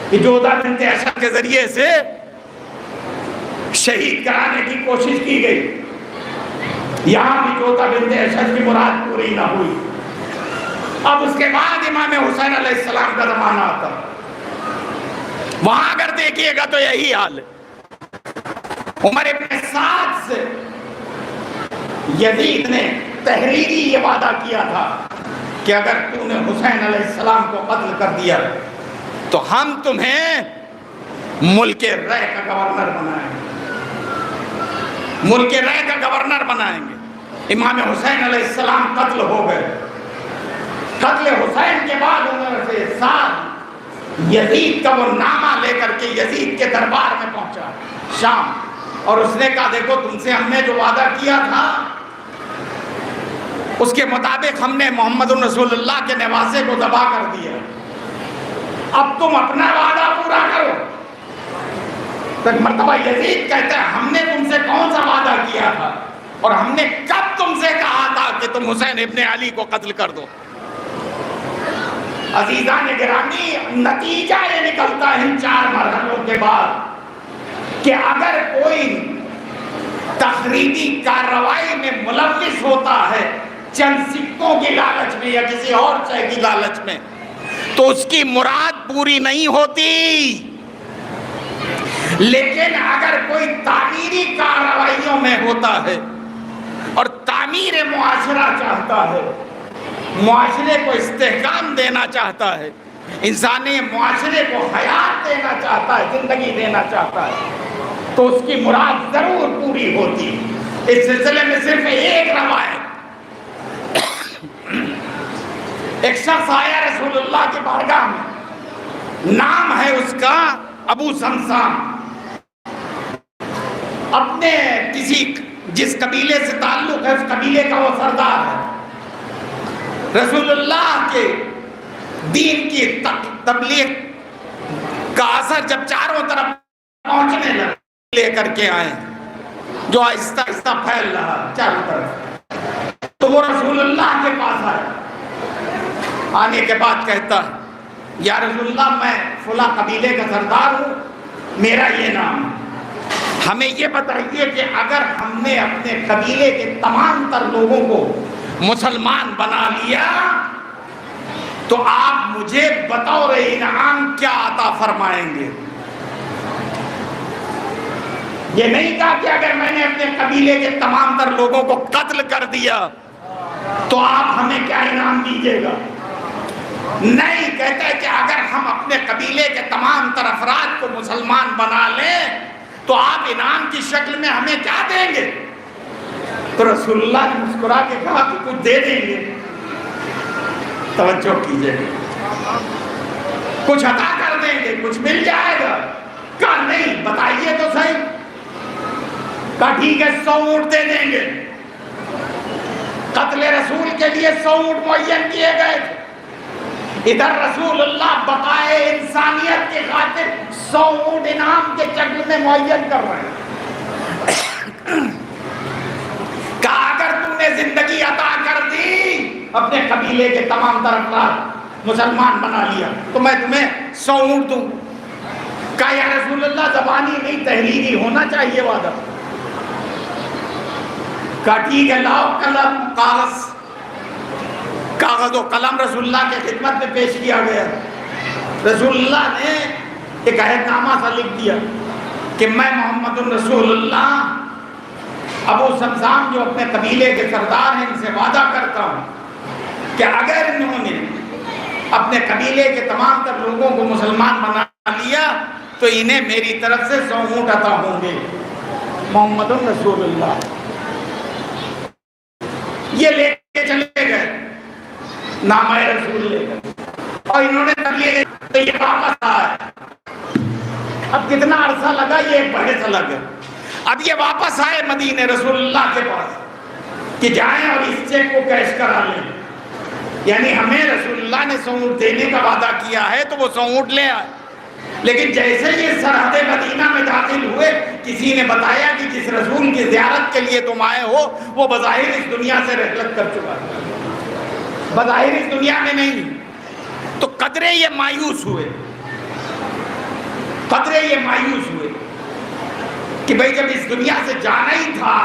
کہ جودہ بنت اشد کے ذریعے سے شہید کرانے کی کوشش کی گئی. یہاں بھی جودہ بنت اشد کی مراد پوری نہ ہوئی. اب اس کے بعد امام حسین علیہ السلام کا زمانہ آتا. وہاں اگر دیکھیے گا تو یہی حال ہے. عمر ابن سعد سے یزید نے تحریری یہ وعدہ کیا تھا کہ اگر تو نے حسین علیہ السلام کو قتل کر دیا تو ہم تمہیں ملک رہ کا گورنر بنائیں گے, ملک رہ کا گورنر بنائیں گے. امام حسین علیہ السلام قتل ہو گئے. قتل حسین کے بعد عمر سے ساتھ یزید کا وہ نامہ لے کر کے یزید کے دربار میں پہنچا شام, اور اس نے کہا دیکھو تم سے ہم نے جو وعدہ کیا تھا اس کے مطابق ہم نے محمد رسول اللہ کے نواسے کو ذبح کر دیا, اب تم اپنا وعدہ پورا کرو. تو ایک مرتبہ یزید کہتا ہے ہم نے تم سے کون سا وعدہ کیا تھا اور ہم نے کب تم سے کہا تھا کہ تم حسین ابن علی کو قتل کر دو. عزیزان گرامی, نتیجہ یہ نکلتا ہے ان 4 مرحلوں کے بعد کہ اگر کوئی تخریبی کارروائی میں ملوث ہوتا ہے چند سکوں کی لالچ میں یا کسی اور شے کی لالچ میں, تو اس کی مراد پوری نہیں ہوتی. لیکن اگر کوئی تعمیری کارروائیوں میں ہوتا ہے اور تعمیر معاشرہ چاہتا ہے، معاشرے کو استحکام دینا چاہتا ہے، انسانی معاشرے کو حیات دینا چاہتا ہے، زندگی دینا چاہتا ہے، تو اس کی مراد ضرور پوری ہوتی. اس سلسلے میں صرف ایک روایت، ایک شخص آیا رسول اللہ کی بارگاہ میں، نام ہے اس کا ابو سمسام، اپنے کسی جس قبیلے سے تعلق ہے اس قبیلے کا وہ سردار ہے. رسول اللہ کے دین کی تبلیغ کا اثر جب چاروں طرف پہنچنے لگا، لے کر کے آئے جو آہستہ آہستہ پھیل رہا چاروں طرف، تو وہ رسول اللہ کے پاس آئے. آنے کے بعد کہتا ہے یا رسول اللہ میں فلاں قبیلے کا سردار ہوں، میرا یہ نام ہے، ہمیں یہ بتائیے کہ اگر ہم نے اپنے قبیلے کے تمام تر لوگوں کو مسلمان بنا لیا تو آپ مجھے بطور انعام کیا عطا فرمائیں گے؟ یہ نہیں کہا کہ اگر میں نے اپنے قبیلے کے تمام تر لوگوں کو قتل کر دیا تو آپ ہمیں کیا انعام دیجیے گا. نہیں، کہتا ہے کہ اگر ہم اپنے قبیلے کے تمام تر افراد کو مسلمان بنا لیں تو آپ انعام کی شکل میں ہمیں کیا دیں گے؟ تو رسول اللہ نے مسکرا کے کہا کہ کچھ دے دیں گے. توجہ کیجئے، کچھ عطا کر دیں گے، کچھ مل جائے گا. کہا نہیں، بتائیے تو صحیح. کہا ٹھیک ہے، 100 اونٹ دے دیں گے. قتل رسول کے لیے 100 اونٹ معین کیے گئے تھے. ادھر رسول اللہ بقائے انسانیت کی خاطر 100 اونٹ انعام کے شکل میں معین کر رہے ہیں. کہا اگر تم نے زندگی عطا کر دی، اپنے قبیلے کے تمام تر افراد مسلمان بنا لیا تو میں تمہیں 100 اونٹ دوں. کہا یا رسول اللہ زبانی نہیں، تحریری ہونا چاہیے وعدہ. کہا ٹھیک ہے، لاؤ قلم کاغذ و قلم. رسول اللہ کے خدمت میں پیش کیا گیا. رسول اللہ نے ایک عہد نامہ سا لکھ دیا کہ میں محمد رسول اللہ ابو سمسام جو اپنے قبیلے کے سردار ہیں ان سے وعدہ کرتا ہوں کہ اگر انہوں نے اپنے قبیلے کے تمام تر لوگوں کو مسلمان بنا لیا تو انہیں میری طرف سے 100 اونٹ عطا ہوں گے. محمد رسول اللہ یہ لے کے چلے گئے، نامہ رسول لے گئے اور انہوں نے تبلیغ تو یہ واپس آئے. اب کتنا عرصہ لگا، یہ ایک بحث الگ ہے. اب یہ واپس آئے مدینے رسول اللہ کے پاس کہ جائیں اور اس چیک کو کیش کرا لیں. یعنی ہمیں رسول اللہ نے 100 اونٹ دینے کا وعدہ کیا ہے تو وہ 100 اونٹ لے آئے. لیکن جیسے یہ سرحد مدینہ میں داخل ہوئے، کسی نے بتایا کہ جس رسول کی زیارت کے لیے تم آئے ہو وہ بظاہر اس دنیا سے رحلت کر چکا ہے، بظاہر اس دنیا میں نہیں. تو قدرے یہ مایوس ہوئے کہ بھئی جب اس دنیا سے جانا ہی تھا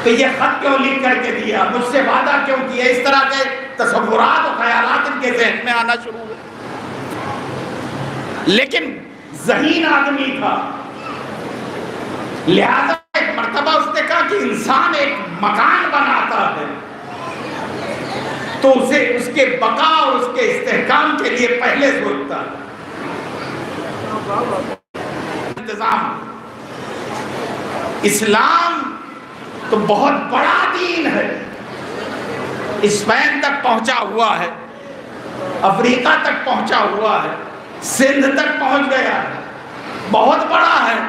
تو یہ خط کیوں لکھ کر کے دیا، مجھ سے وعدہ کیوں کیا. اس طرح کے تصورات و خیالات ان کے ذہن میں آنا شروع ہوئے. لیکن ذہین آدمی تھا، لہذا ایک مرتبہ اس نے کہا کہ انسان ایک مکان بناتا ہے تو اسے اس کے بقا اور اس کے استحکام کے لیے پہلے سوچتا ہے. انتظام اسلام تو بہت بڑا دین ہے، اسپین تک پہنچا ہوا ہے، افریقہ تک پہنچا ہوا ہے، سندھ تک پہنچ گیا ہے، بہت بڑا ہے.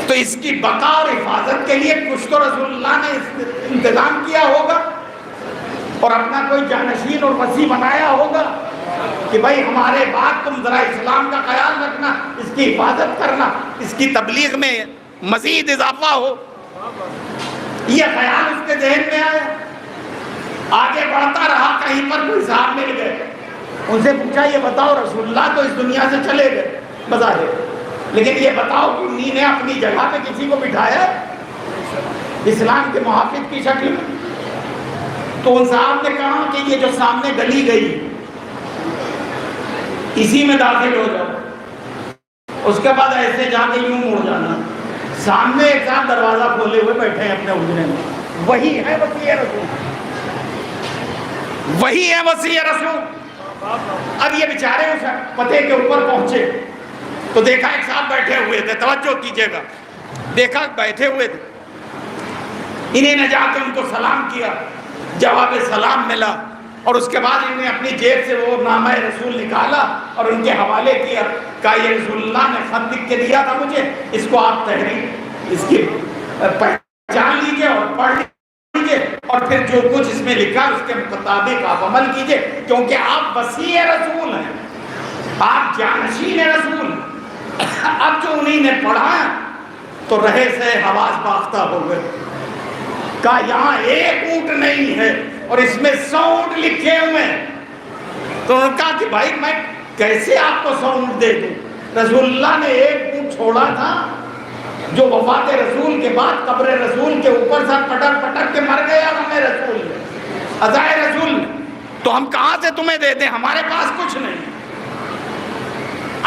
تو اس کی بقا اور حفاظت کے لیے کچھ تو رسول اللہ نے انتظام کیا ہوگا اور اپنا کوئی جانشین اور وسیع بنایا ہوگا کہ بھائی ہمارے بعد تم ذرا اسلام کا خیال رکھنا، اس کی حفاظت کرنا، اس کی تبلیغ میں مزید اضافہ ہو. یہ خیال اس کے ذہن میں آیا. آگے بڑھتا رہا، کہیں پر کوئی صاحب مل گئے، ان سے پوچھا یہ بتاؤ رسول اللہ تو اس دنیا سے چلے گئے بظاہر، لیکن یہ بتاؤ کہ انہی نے اپنی جگہ پہ کسی کو بٹھایا اسلام کے محافظ کی شکل میں؟ تو ان صاحب نے کہا کہ یہ جو سامنے گلی گئی اسی میں داخل ہو جاؤ، اس کے بعد ایسے جا کے یوں مڑ جانا، سامنے ایک ساتھ دروازہ کھولے ہوئے بیٹھے ہیں اپنے حجرے میں، وہی ہے وصی رسول، وہی ہے وصی رسول۔ اب یہ بیچارے اس پتے کے اوپر پہنچے تو دیکھا ایک ساتھ بیٹھے ہوئے تھے، توجہ کیجئے گا، دیکھا بیٹھے ہوئے تھے، انہیں نے جا کے ان کو سلام کیا، جواب سلام ملا، اور اس کے بعد انہیں اپنی جیب سے وہ نامہ رسول نکالا اور ان کے حوالے کیا، کہا یہ رسول اللہ نے خط لکھ کے دیا تھا مجھے، اس کو آپ تحریر اس کی پہچان لیجئے اور پڑھ لیجئے، اور پھر جو کچھ اس میں لکھا اس کے مطابق آپ عمل کیجئے، کیونکہ آپ وصی رسول ہیں، آپ جانشین رسول ہیں۔ اب جو انہیں نے پڑھا تو رہے سے حواس باختہ ہو گئے، کہا یہاں ایک اونٹ نہیں ہے اور اس میں 100 اونٹ لکھے ہوئے ہیں۔ تو انہوں نے کہا کہ بھائی میں کیسے آپ کو 100 اونٹ دے دوں، رسول اللہ نے ایک اونٹ چھوڑا تھا جو وفات رسول کے بعد قبر رسول کے اوپر سر پٹک پٹک کے مر گیا، ہمیں رسول نے عزائے رسول نے، تو ہم کہاں سے تمہیں دے دیں، ہمارے پاس کچھ نہیں۔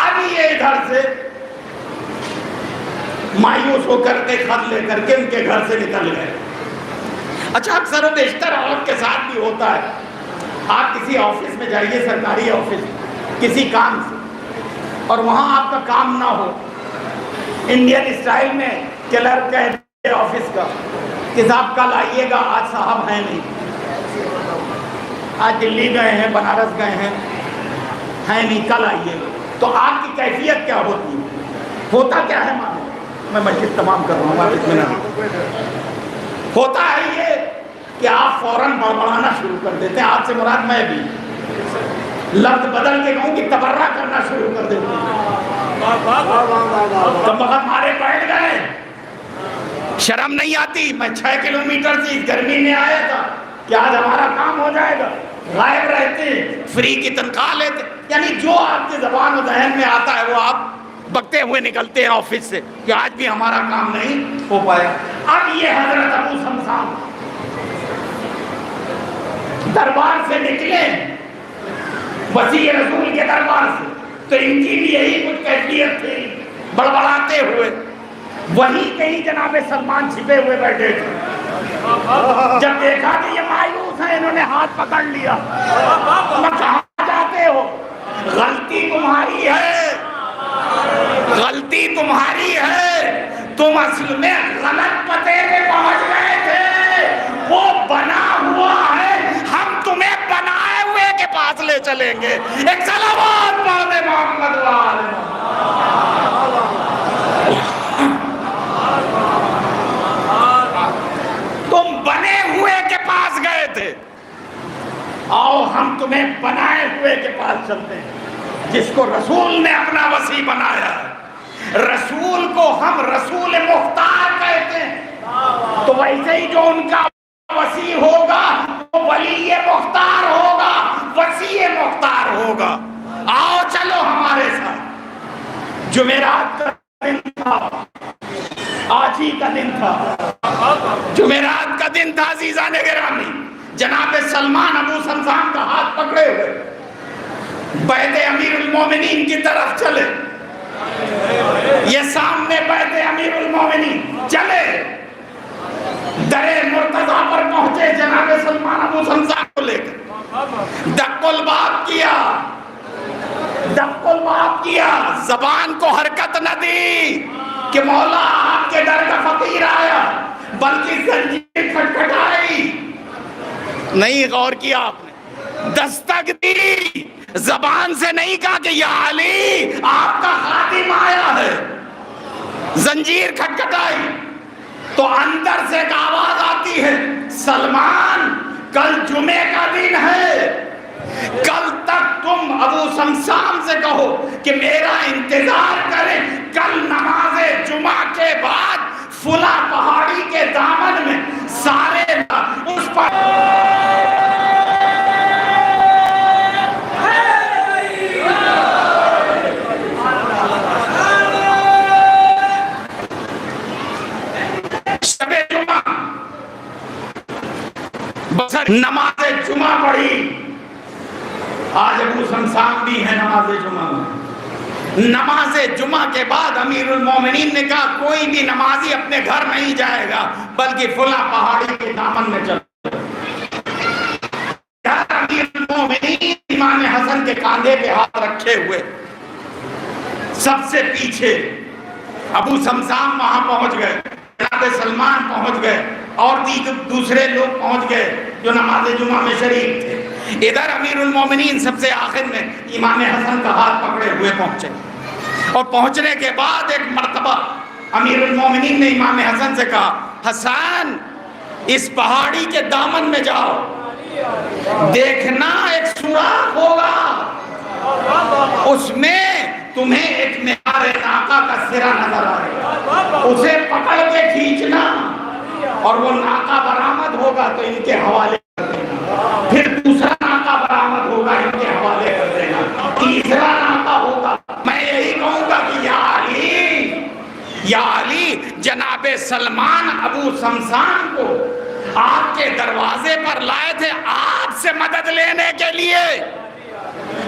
اب یہ ادھر سے مایوس ہو کر کے خط لے کر کے ان کے گھر سے نکل گئے۔ اچھا اکثر و بیشتر عورت کے ساتھ بھی ہوتا ہے، آپ کسی آفس میں جائیے، سرکاری آفس کسی کام سے، اور وہاں آپ کا کام نہ ہو، انڈین اسٹائل میں کلرک کہتے ہیں آفس کا کہ صاحب کل آئیے گا، آج صاحب ہیں نہیں، آج دلی گئے ہیں، بنارس گئے ہیں نہیں، کل آئیے گا، تو آپ کی کیفیت کیا ہوتی ہے؟ ہوتا کیا ہے معلوم؟ میں مسجد تمام کر رہا ہوں، آپ اطمینان۔ ہوتا ہے یہ کہ آپ فوراً بڑبڑانا شروع کر دیتے ہیں، آپ سے مراد میں بھی لفظ بدل کے کہوں کہ تبرہ کرنا شروع کر دیتے ہیں، تب وقت مارے بیٹھ گئے، شرم نہیں آتی، میں 6 کلومیٹر سے اس گرمی میں آیا تھا کہ آج ہمارا کام ہو جائے گا، غائب رہتے، فری کی تنخواہ لیتے، یعنی جو آپ کے زبان و ذہن میں آتا ہے وہ آپ بکتے ہوئے نکلتے ہیں آفس سے کہ آج بھی ہمارا کام نہیں ہو پائے۔ اب یہ حضرت ابو سمسام دربار سے نکلے، وصی رسول کے دربار سے، تو ان کی بھی یہی کچھ کیفیت تھی، بڑبڑاتے ہوئے، وہی کہیں جناب سلمان چھپے ہوئے بیٹھے تھے، جب دیکھا کہ یہ مایوس ہیں انہوں نے ہاتھ پکڑ لیا، کہاں جاتے ہو، غلطی تمہاری ہے، غلطی تمہاری ہے، تم اصل میں غلط پتے پہ پہنچ گئے تھے، وہ بنا ہوا ہے، ہم تمہیں بنائے ہوئے کے پاس لے چلیں گے۔ ایک صلوات پڑھ دے محمد وآل محمد۔ تم بنے ہوئے کے پاس گئے تھے، آؤ ہم تمہیں بنائے ہوئے کے پاس چلتے ہیں، جس کو رسول نے اپنا وصی بنایا ہے۔ رسول کو ہم رسول مختار کہتے ہیں، تو ویسے ہی جو ان کا وصی ہوگا وہ ولی مختار ہوگا، وصی مختار ہوگا۔ آؤ چلو ہمارے ساتھ۔ جمعرات کا دن تھا، آج ہی کا دن تھا، جمعرات کا دن تھا عزیزان گرامی، جناب سلمان ابو سمسام کا ہاتھ پکڑے ہوئے بیت امیر المومنین کی طرف چلے، یہ سامنے بیت امیر المومنین چلے، در مرتضیٰ پر پہنچے، جناب سلمان ابو سمسام کو لے کر دق الباب کیا، دق الباب کیا، زبان کو حرکت نہ دی کہ مولا آپ کے در کا فقیر آیا، بلکہ زنجیر کھٹکھٹائی، نہیں، غور کیا آپ نے، دستک دی، زبان سے نہیں کہا کہ یا علی آپ کا خادم آیا ہے، زنجیر کھٹکھٹائی، تو اندر سے ایک آواز آتی ہے، سلمان کل جمعے کا دن ہے، کل تک تم ابو سمسام سے کہو کہ میرا انتظار کریں، کل نماز جمعہ کے بعد فلاں پہاڑی کے دامن میں سارے اس پر نماز جمعہ پڑھی، آج ابو سمسام سمسام بھی ہے نماز جمعہ میں۔ نماز جمعہ کے بعد امیر المومنین نے کہا کوئی بھی نمازی اپنے گھر نہیں جائے گا بلکہ فلاں پہاڑی کے دامن میں چلے گا۔ امیر المومنین امام حسن کے کاندھے پہ ہاتھ رکھے ہوئے سب سے پیچھے ابو سمسام وہاں پہنچ گئے، جناب سلمان پہنچ گئے اور دوسرے لوگ پہنچ گئے جو نماز جمعہ میں شریک تھے۔ ادھر امیر المومنین سب سے آخر میں امام حسن کا ہاتھ پکڑے ہوئے پہنچے، اور پہنچنے کے بعد ایک مرتبہ امیر المومنین نے امام حسن سے کہا حسن اس پہاڑی کے دامن میں جاؤ، دیکھنا ایک سوراخ ہوگا، اس میں تمہیں ایک معیار ناقہ کا سرا نظر آئے گا، اسے پکڑ کے کھینچنا اور وہ ناقہ برآمد ہوگا تو ان کے حوالے کر دینا، پھر دوسرا ناقہ برآمد ہوگا ان کے حوالے کر دینا، تیسرا ناقہ ہوگا۔ میں یہی کہوں گا کہ یا علی جناب سلمان ابو سمسام کو آپ کے دروازے پر لائے تھے آپ سے مدد لینے کے لیے،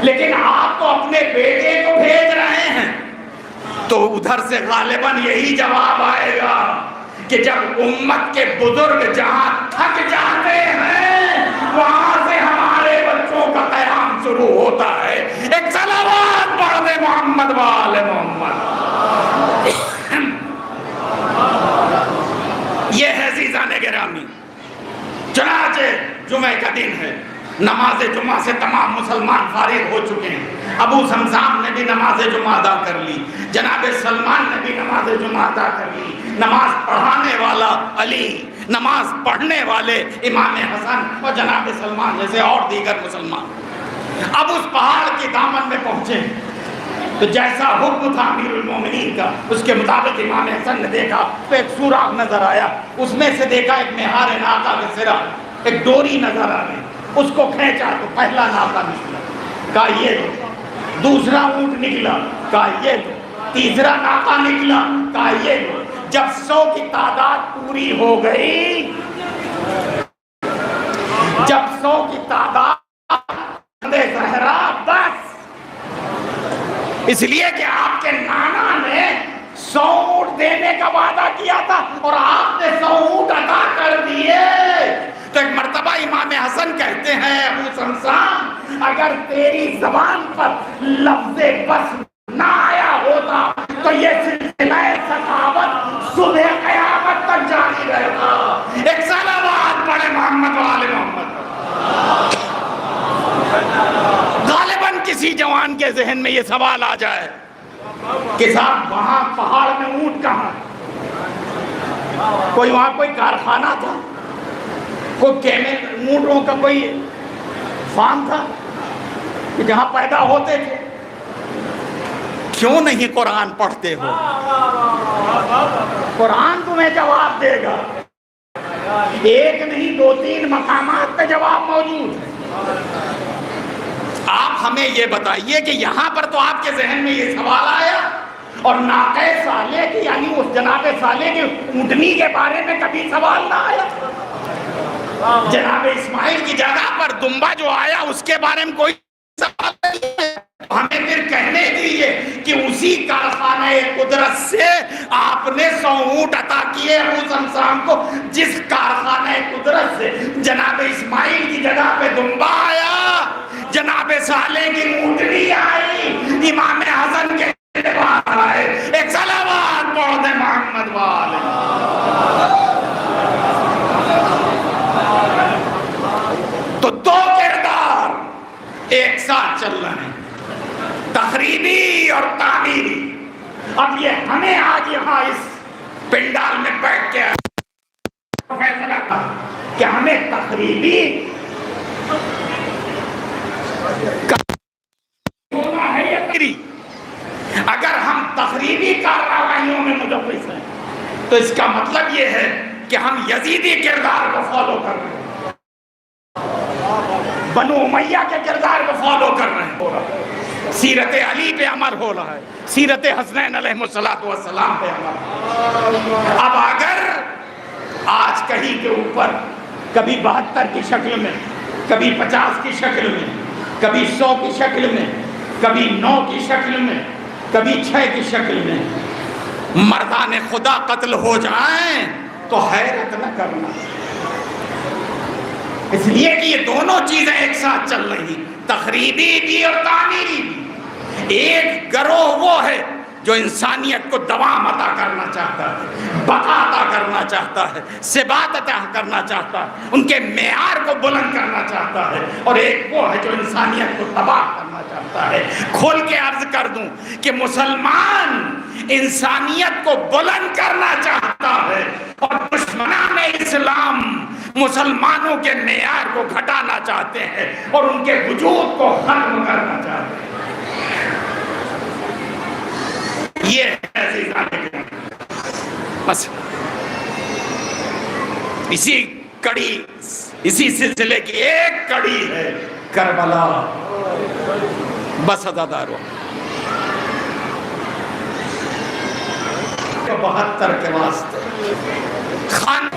لیکن آپ تو اپنے بیٹے کو بھیج رہے ہیں۔ تو ادھر سے غالباً یہی جواب آئے گا کہ جب امت کے بزرگ جہاں تھک جاتے ہیں وہاں سے ہمارے بچوں کا قیام شروع ہوتا ہے۔ ایک صلوات پڑھ دے محمد وآل محمد۔ یہ ہے عزیزان گرامی، چنانچہ جمعہ کا دن ہے، نماز جمعہ سے تمام مسلمان فارغ ہو چکے ہیں۔ ابو سمسام نے بھی نماز جمعہ ادا کر لی، جناب سلمان نے بھی نماز جمعہ ادا کر لی، نماز پڑھانے والا علی، نماز پڑھنے والے امام حسن اور جناب سلمان جیسے اور دیگر مسلمان اب اس پہاڑ کے دامن میں پہنچے تو جیسا حکم تھا امیر المومنین کا اس کے مطابق امام حسن نے دیکھا تو ایک سوراخ نظر آیا، اس میں سے دیکھا ایک مہار ناقہ کا سرا، ایک ڈوری نظر آ رہی، اس کو کھینچا تو پہلا ناقہ نکلا، کہا یہ لو، دوسرا اونٹ نکلا، کہا یہ لو، تیسرا ناقہ نکلا، کہا یہ لو۔ جب 100 کی تعداد پوری ہو گئی، جب 100 کی تعداد زہرا بس، اس لیے کہ آپ کے نانا نے 100 اونٹ دینے کا وعدہ کیا تھا اور آپ نے 100 اونٹ عطا کر دیے۔ تو ایک مرتبہ امام حسن کہتے ہیں ابو سمسام اگر تیری زبان پر لفظ بس نہ آیا ہوتا تو یہ سلسلہ سخاوت صبح قیامت تک جاری رہتا۔ ایک صلوات پڑھے محمد وآل محمد۔ غالباً کسی جوان کے ذہن میں یہ سوال آ جائے کہ صاحب وہاں پہاڑ میں اونٹ کہاں، کوئی وہاں کوئی کارخانہ تھا، کوئی کیمل اونٹوں کا کوئی فارم تھا کہ جہاں پیدا ہوتے تھے؟ کیوں نہیں قرآن پڑھتے ہو؟ قرآن تمہیں جواب دے گا، ایک نہیں 2-3 مقامات پہ جواب موجود ہے۔ آپ ہمیں یہ بتائیے کہ یہاں پر تو آپ کے ذہن میں یہ سوال آیا اور ناقہ صالح کی یعنی اس جناب صالح کی اونٹنی کے بارے میں کبھی سوال نہ آیا؟ جناب اسماعیل کی جگہ پر دمبا جو آیا اس کے بارے میں کوئی سوال نہیں ہے۔ ہمیں پھر کہنے دیجیے کہ اسی کارخانہ قدرت سے آپ نے 100 اونٹ عطا کیے ابو سمسام کو، جس کارخانہ قدرت سے جناب اسماعیل کی جگہ پہ دمبا آیا، جناب صالح کی اونٹنی آئی، امام حسن کے بعد آئے۔ ایک صلوات پڑھ دے محمد والے۔ تو 2 کردار ایک ساتھ چل رہے ہیں، تخریبی اور تعمیری۔ اب یہ ہمیں آج یہاں اس پنڈال میں بیٹھ کے فیصلہ تھا کہ ہمیں تخریبی ہونا ہے یا تخریبی۔ اگر ہم تخریبی کارروائیوں میں ملوث ہیں تو اس کا مطلب یہ ہے کہ ہم یزیدی کردار کو فالو کر رہے ہیں، بنو امیہ کے کردار کو فالو کر رہے ہیں، سیرت علی پہ عمل ہو رہا ہے، سیرت حسنین علیہ السلام پہ عمل۔ اب اگر آج کہیں کے اوپر کبھی 72 کی شکل میں، کبھی 50 کی شکل میں، کبھی 100 کی شکل میں، کبھی 9 کی شکل میں، کبھی 6 کی شکل میں مردان خدا قتل ہو جائیں تو حیرت نہ کرنا، اس لیے کہ یہ دونوں چیزیں ایک ساتھ چل رہی، تخریبی بھی اور تعمیری بھی۔ ایک گروہ وہ ہے جو انسانیت کو دوام عطا کرنا چاہتا ہے، بقا عطا کرنا چاہتا ہے، ثبات عطا کرنا چاہتا ہے، ان کے معیار کو بلند کرنا چاہتا ہے، اور ایک وہ ہے جو انسانیت کو تباہ کرنا چاہتا ہے۔ کھول کے عرض کر دوں کہ مسلمان انسانیت کو بلند کرنا چاہتا ہے، اور دشمنان اسلام مسلمانوں کے معیار کو گھٹانا چاہتے ہیں اور ان کے وجود کو ختم کرنا چاہتے ہیں۔ یہ ہے عزیزان کرام، بس اسی کڑی، اسی سلسلے کی ایک کڑی ہے کربلا۔ بس عزادارو 72 کے واسطے خان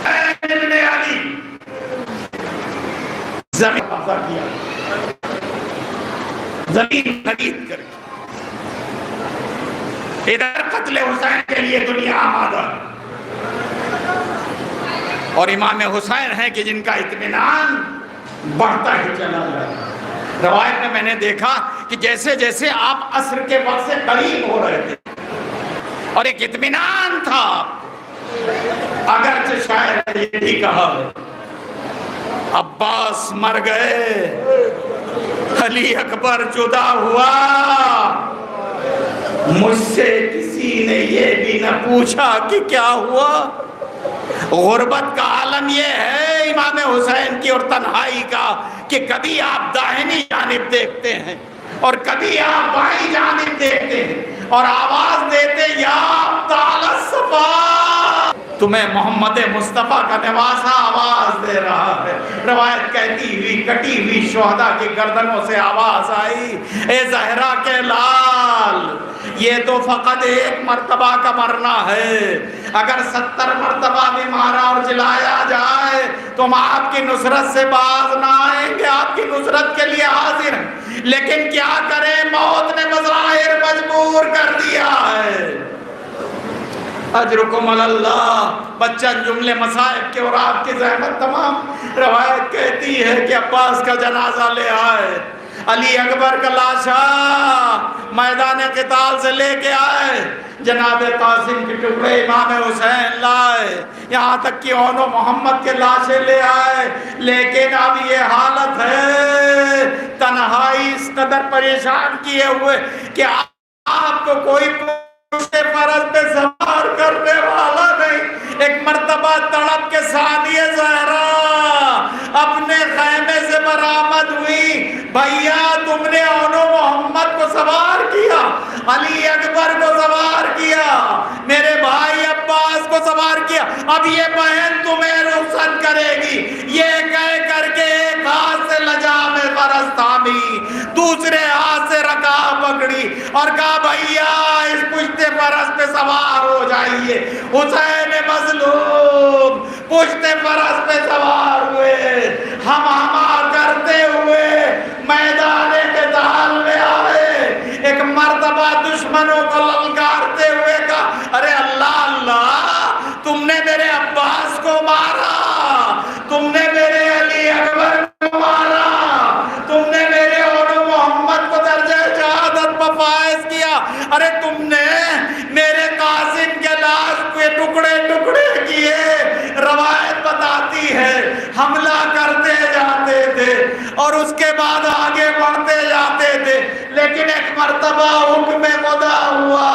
ابن علی زمین قبضہ کیا، زمین خرید کر کے ادھر قتل حسین کے لیے دنیا آمادہ، اور امام حسین ہے کہ جن کا اطمینان بڑھتا ہی چلا جاتا۔ روایت میں نے دیکھا کہ جیسے جیسے آپ عصر کے وقت سے قریب ہو رہے تھے اور ایک اطمینان تھا، اگرچہ شاید یہ بھی کہا عباس مر گئے، علی اکبر جدا ہوا، مجھ سے کسی نے یہ بھی نہ پوچھا کہ کیا ہوا۔ غربت کا عالم یہ ہے امام حسین کی اور تنہائی کا کہ کبھی آپ داہنی جانب دیکھتے ہیں اور کبھی آپ بائیں جانب دیکھتے ہیں اور آواز دیتے یا ابطال الصفا، تمہیں محمد مصطفیٰ کا نواسا آواز دے رہا ہے۔ روایت کہتی ہوئی کٹی ہوئی شہداء کی گردنوں سے آواز آئی، اے زہرا کے لال، یہ تو فقط ایک مرتبہ کا مرنا ہے، اگر 70 مرتبہ بھی مارا اور جلایا جائے تو ہم آپ کی نصرت سے باز نہ آئیں گے، آپ کی نصرت کے لیے حاضر ہیں، لیکن کیا کریں، موت نے بظاہر مجبور کر دیا ہے۔ اجرکم علی اللہ، بچن جملے مصائب کے اور آپ کی زحمت تمام۔ روایت کہتی ہے کہ عباس کا جنازہ لے آئے، علی اکبر کا لاشا میدان قتال سے لے کے آئے، جناب قاسم کے ٹکڑے امام حسین لائے، یہاں تک کہ اون و محمد کے لاشیں لے آئے، لیکن اب یہ حالت ہے، تنہائی اس قدر پریشان کیے ہوئے کہ آپ کو کوئی پشت فرس پہ سوار کرنے والا نہیں۔ ایک مرتبہ تڑپ کے ثانیہ زہرا اپنے خیمے سے برآمد ہوئی، بھیا تم نے اون و محمد کو سوار کیا، علی اکبر کو سوار کیا، میرے بھائی عباس کو سوار کیا، اب یہ بہن تمہیں رخصت کرے گی۔ یہ کہہ کر کے ایک ہاتھ سے لجام فرس تھامی، دوسرے ہاتھ سے رکاب پکڑی اور کہا بھیا اس پشت فرس پہ سوار ہو جائیے۔ حسین مظلوم پشت فرس پہ سوار ہوئے، ہم کرتے ہوئے میدان قتال میں آئے، ایک مرتبہ دشمنوں کو للکارتے ہوئے کہا ارے اللہ اللہ، تم نے میرے عباس کو مارا، تم نے میرے علی اکبر کو مارا، تم نے میرے اون و محمد کو درجہ شہادت پر فائز کیا، ارے تم نے میرے قاسم کے لاش کے ٹکڑے ٹکڑے کیے۔ روایت بتاتی ہے حملہ کرتے جاتے تھے اور اس کے بعد آگے بڑھتے جاتے تھے، لیکن ایک مرتبہ حکم خدا ہوا،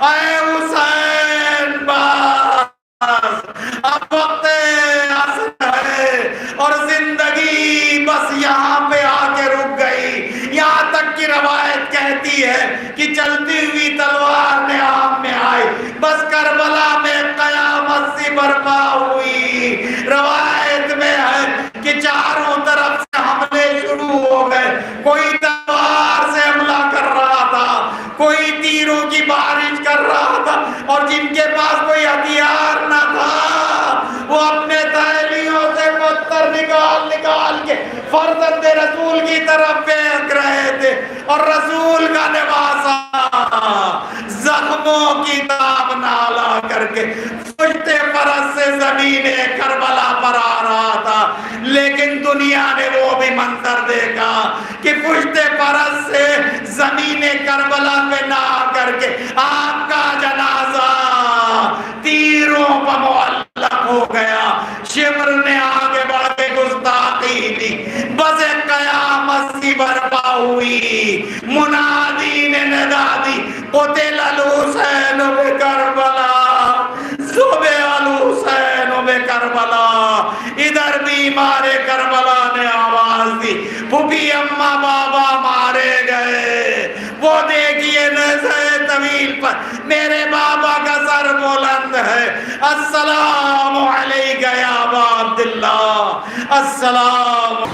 اے حسین باز، اب وقت عصر ہے اور زندگی بس یہاں پہ آ کے رک گئی۔ یہاں تک کی روایت کہتی ہے کہ چلتی ہوئی تلوار نے آم میں آئی، بس کربلا میں قیامت سی برپا ہوئی۔ روایت میں ہے کہ چاروں طرف سے حملے شروع ہو گئے، کوئی تلوار سے حملہ کر رہا تھا، کوئی تیروں کی بارش کر رہا تھا، اور جن کے پاس کوئی ہتھیار نہ تھا وہ اپنے تھیلیوں سے پتھر نکال نکال کے فرزند رسول کی طرف پھینک رہے تھے، اور رسول کا نواسا زخموں کی تاب نالا کر کے پشت فرس سے زمین کربلا پر آ رہا تھا، لیکن دنیا نے وہ بھی منظر دیکھا کہ پشت فرس سے زمین کربلا پہ نہ آ کر کے آپ کا جنازہ تیروں پر معلق ہو گیا۔ شمر نے آگے بڑھ کے گستاخی دی، بس قیامت سی برپا ہوئی، منادی نے ندا دی قتل الحسین بکربلا، صبح الحسین بکربلا۔ ادھر بھی مارے کربلا نے آواز دی، پھوپھی اماں بابا مارے گئے، وہ دیکھئے نیزہ طویل پر میرے بابا کا سر بلند ہے، السلام علیکہ یا ابا عبداللہ، السلام۔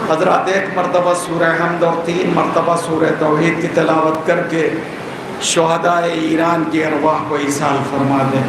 حضرات ایک مرتبہ سورہ حمد اور 3 مرتبہ سورہ توحید کی تلاوت کر کے شہدائے ایران کی ارواح کو ایصال فرما دیں۔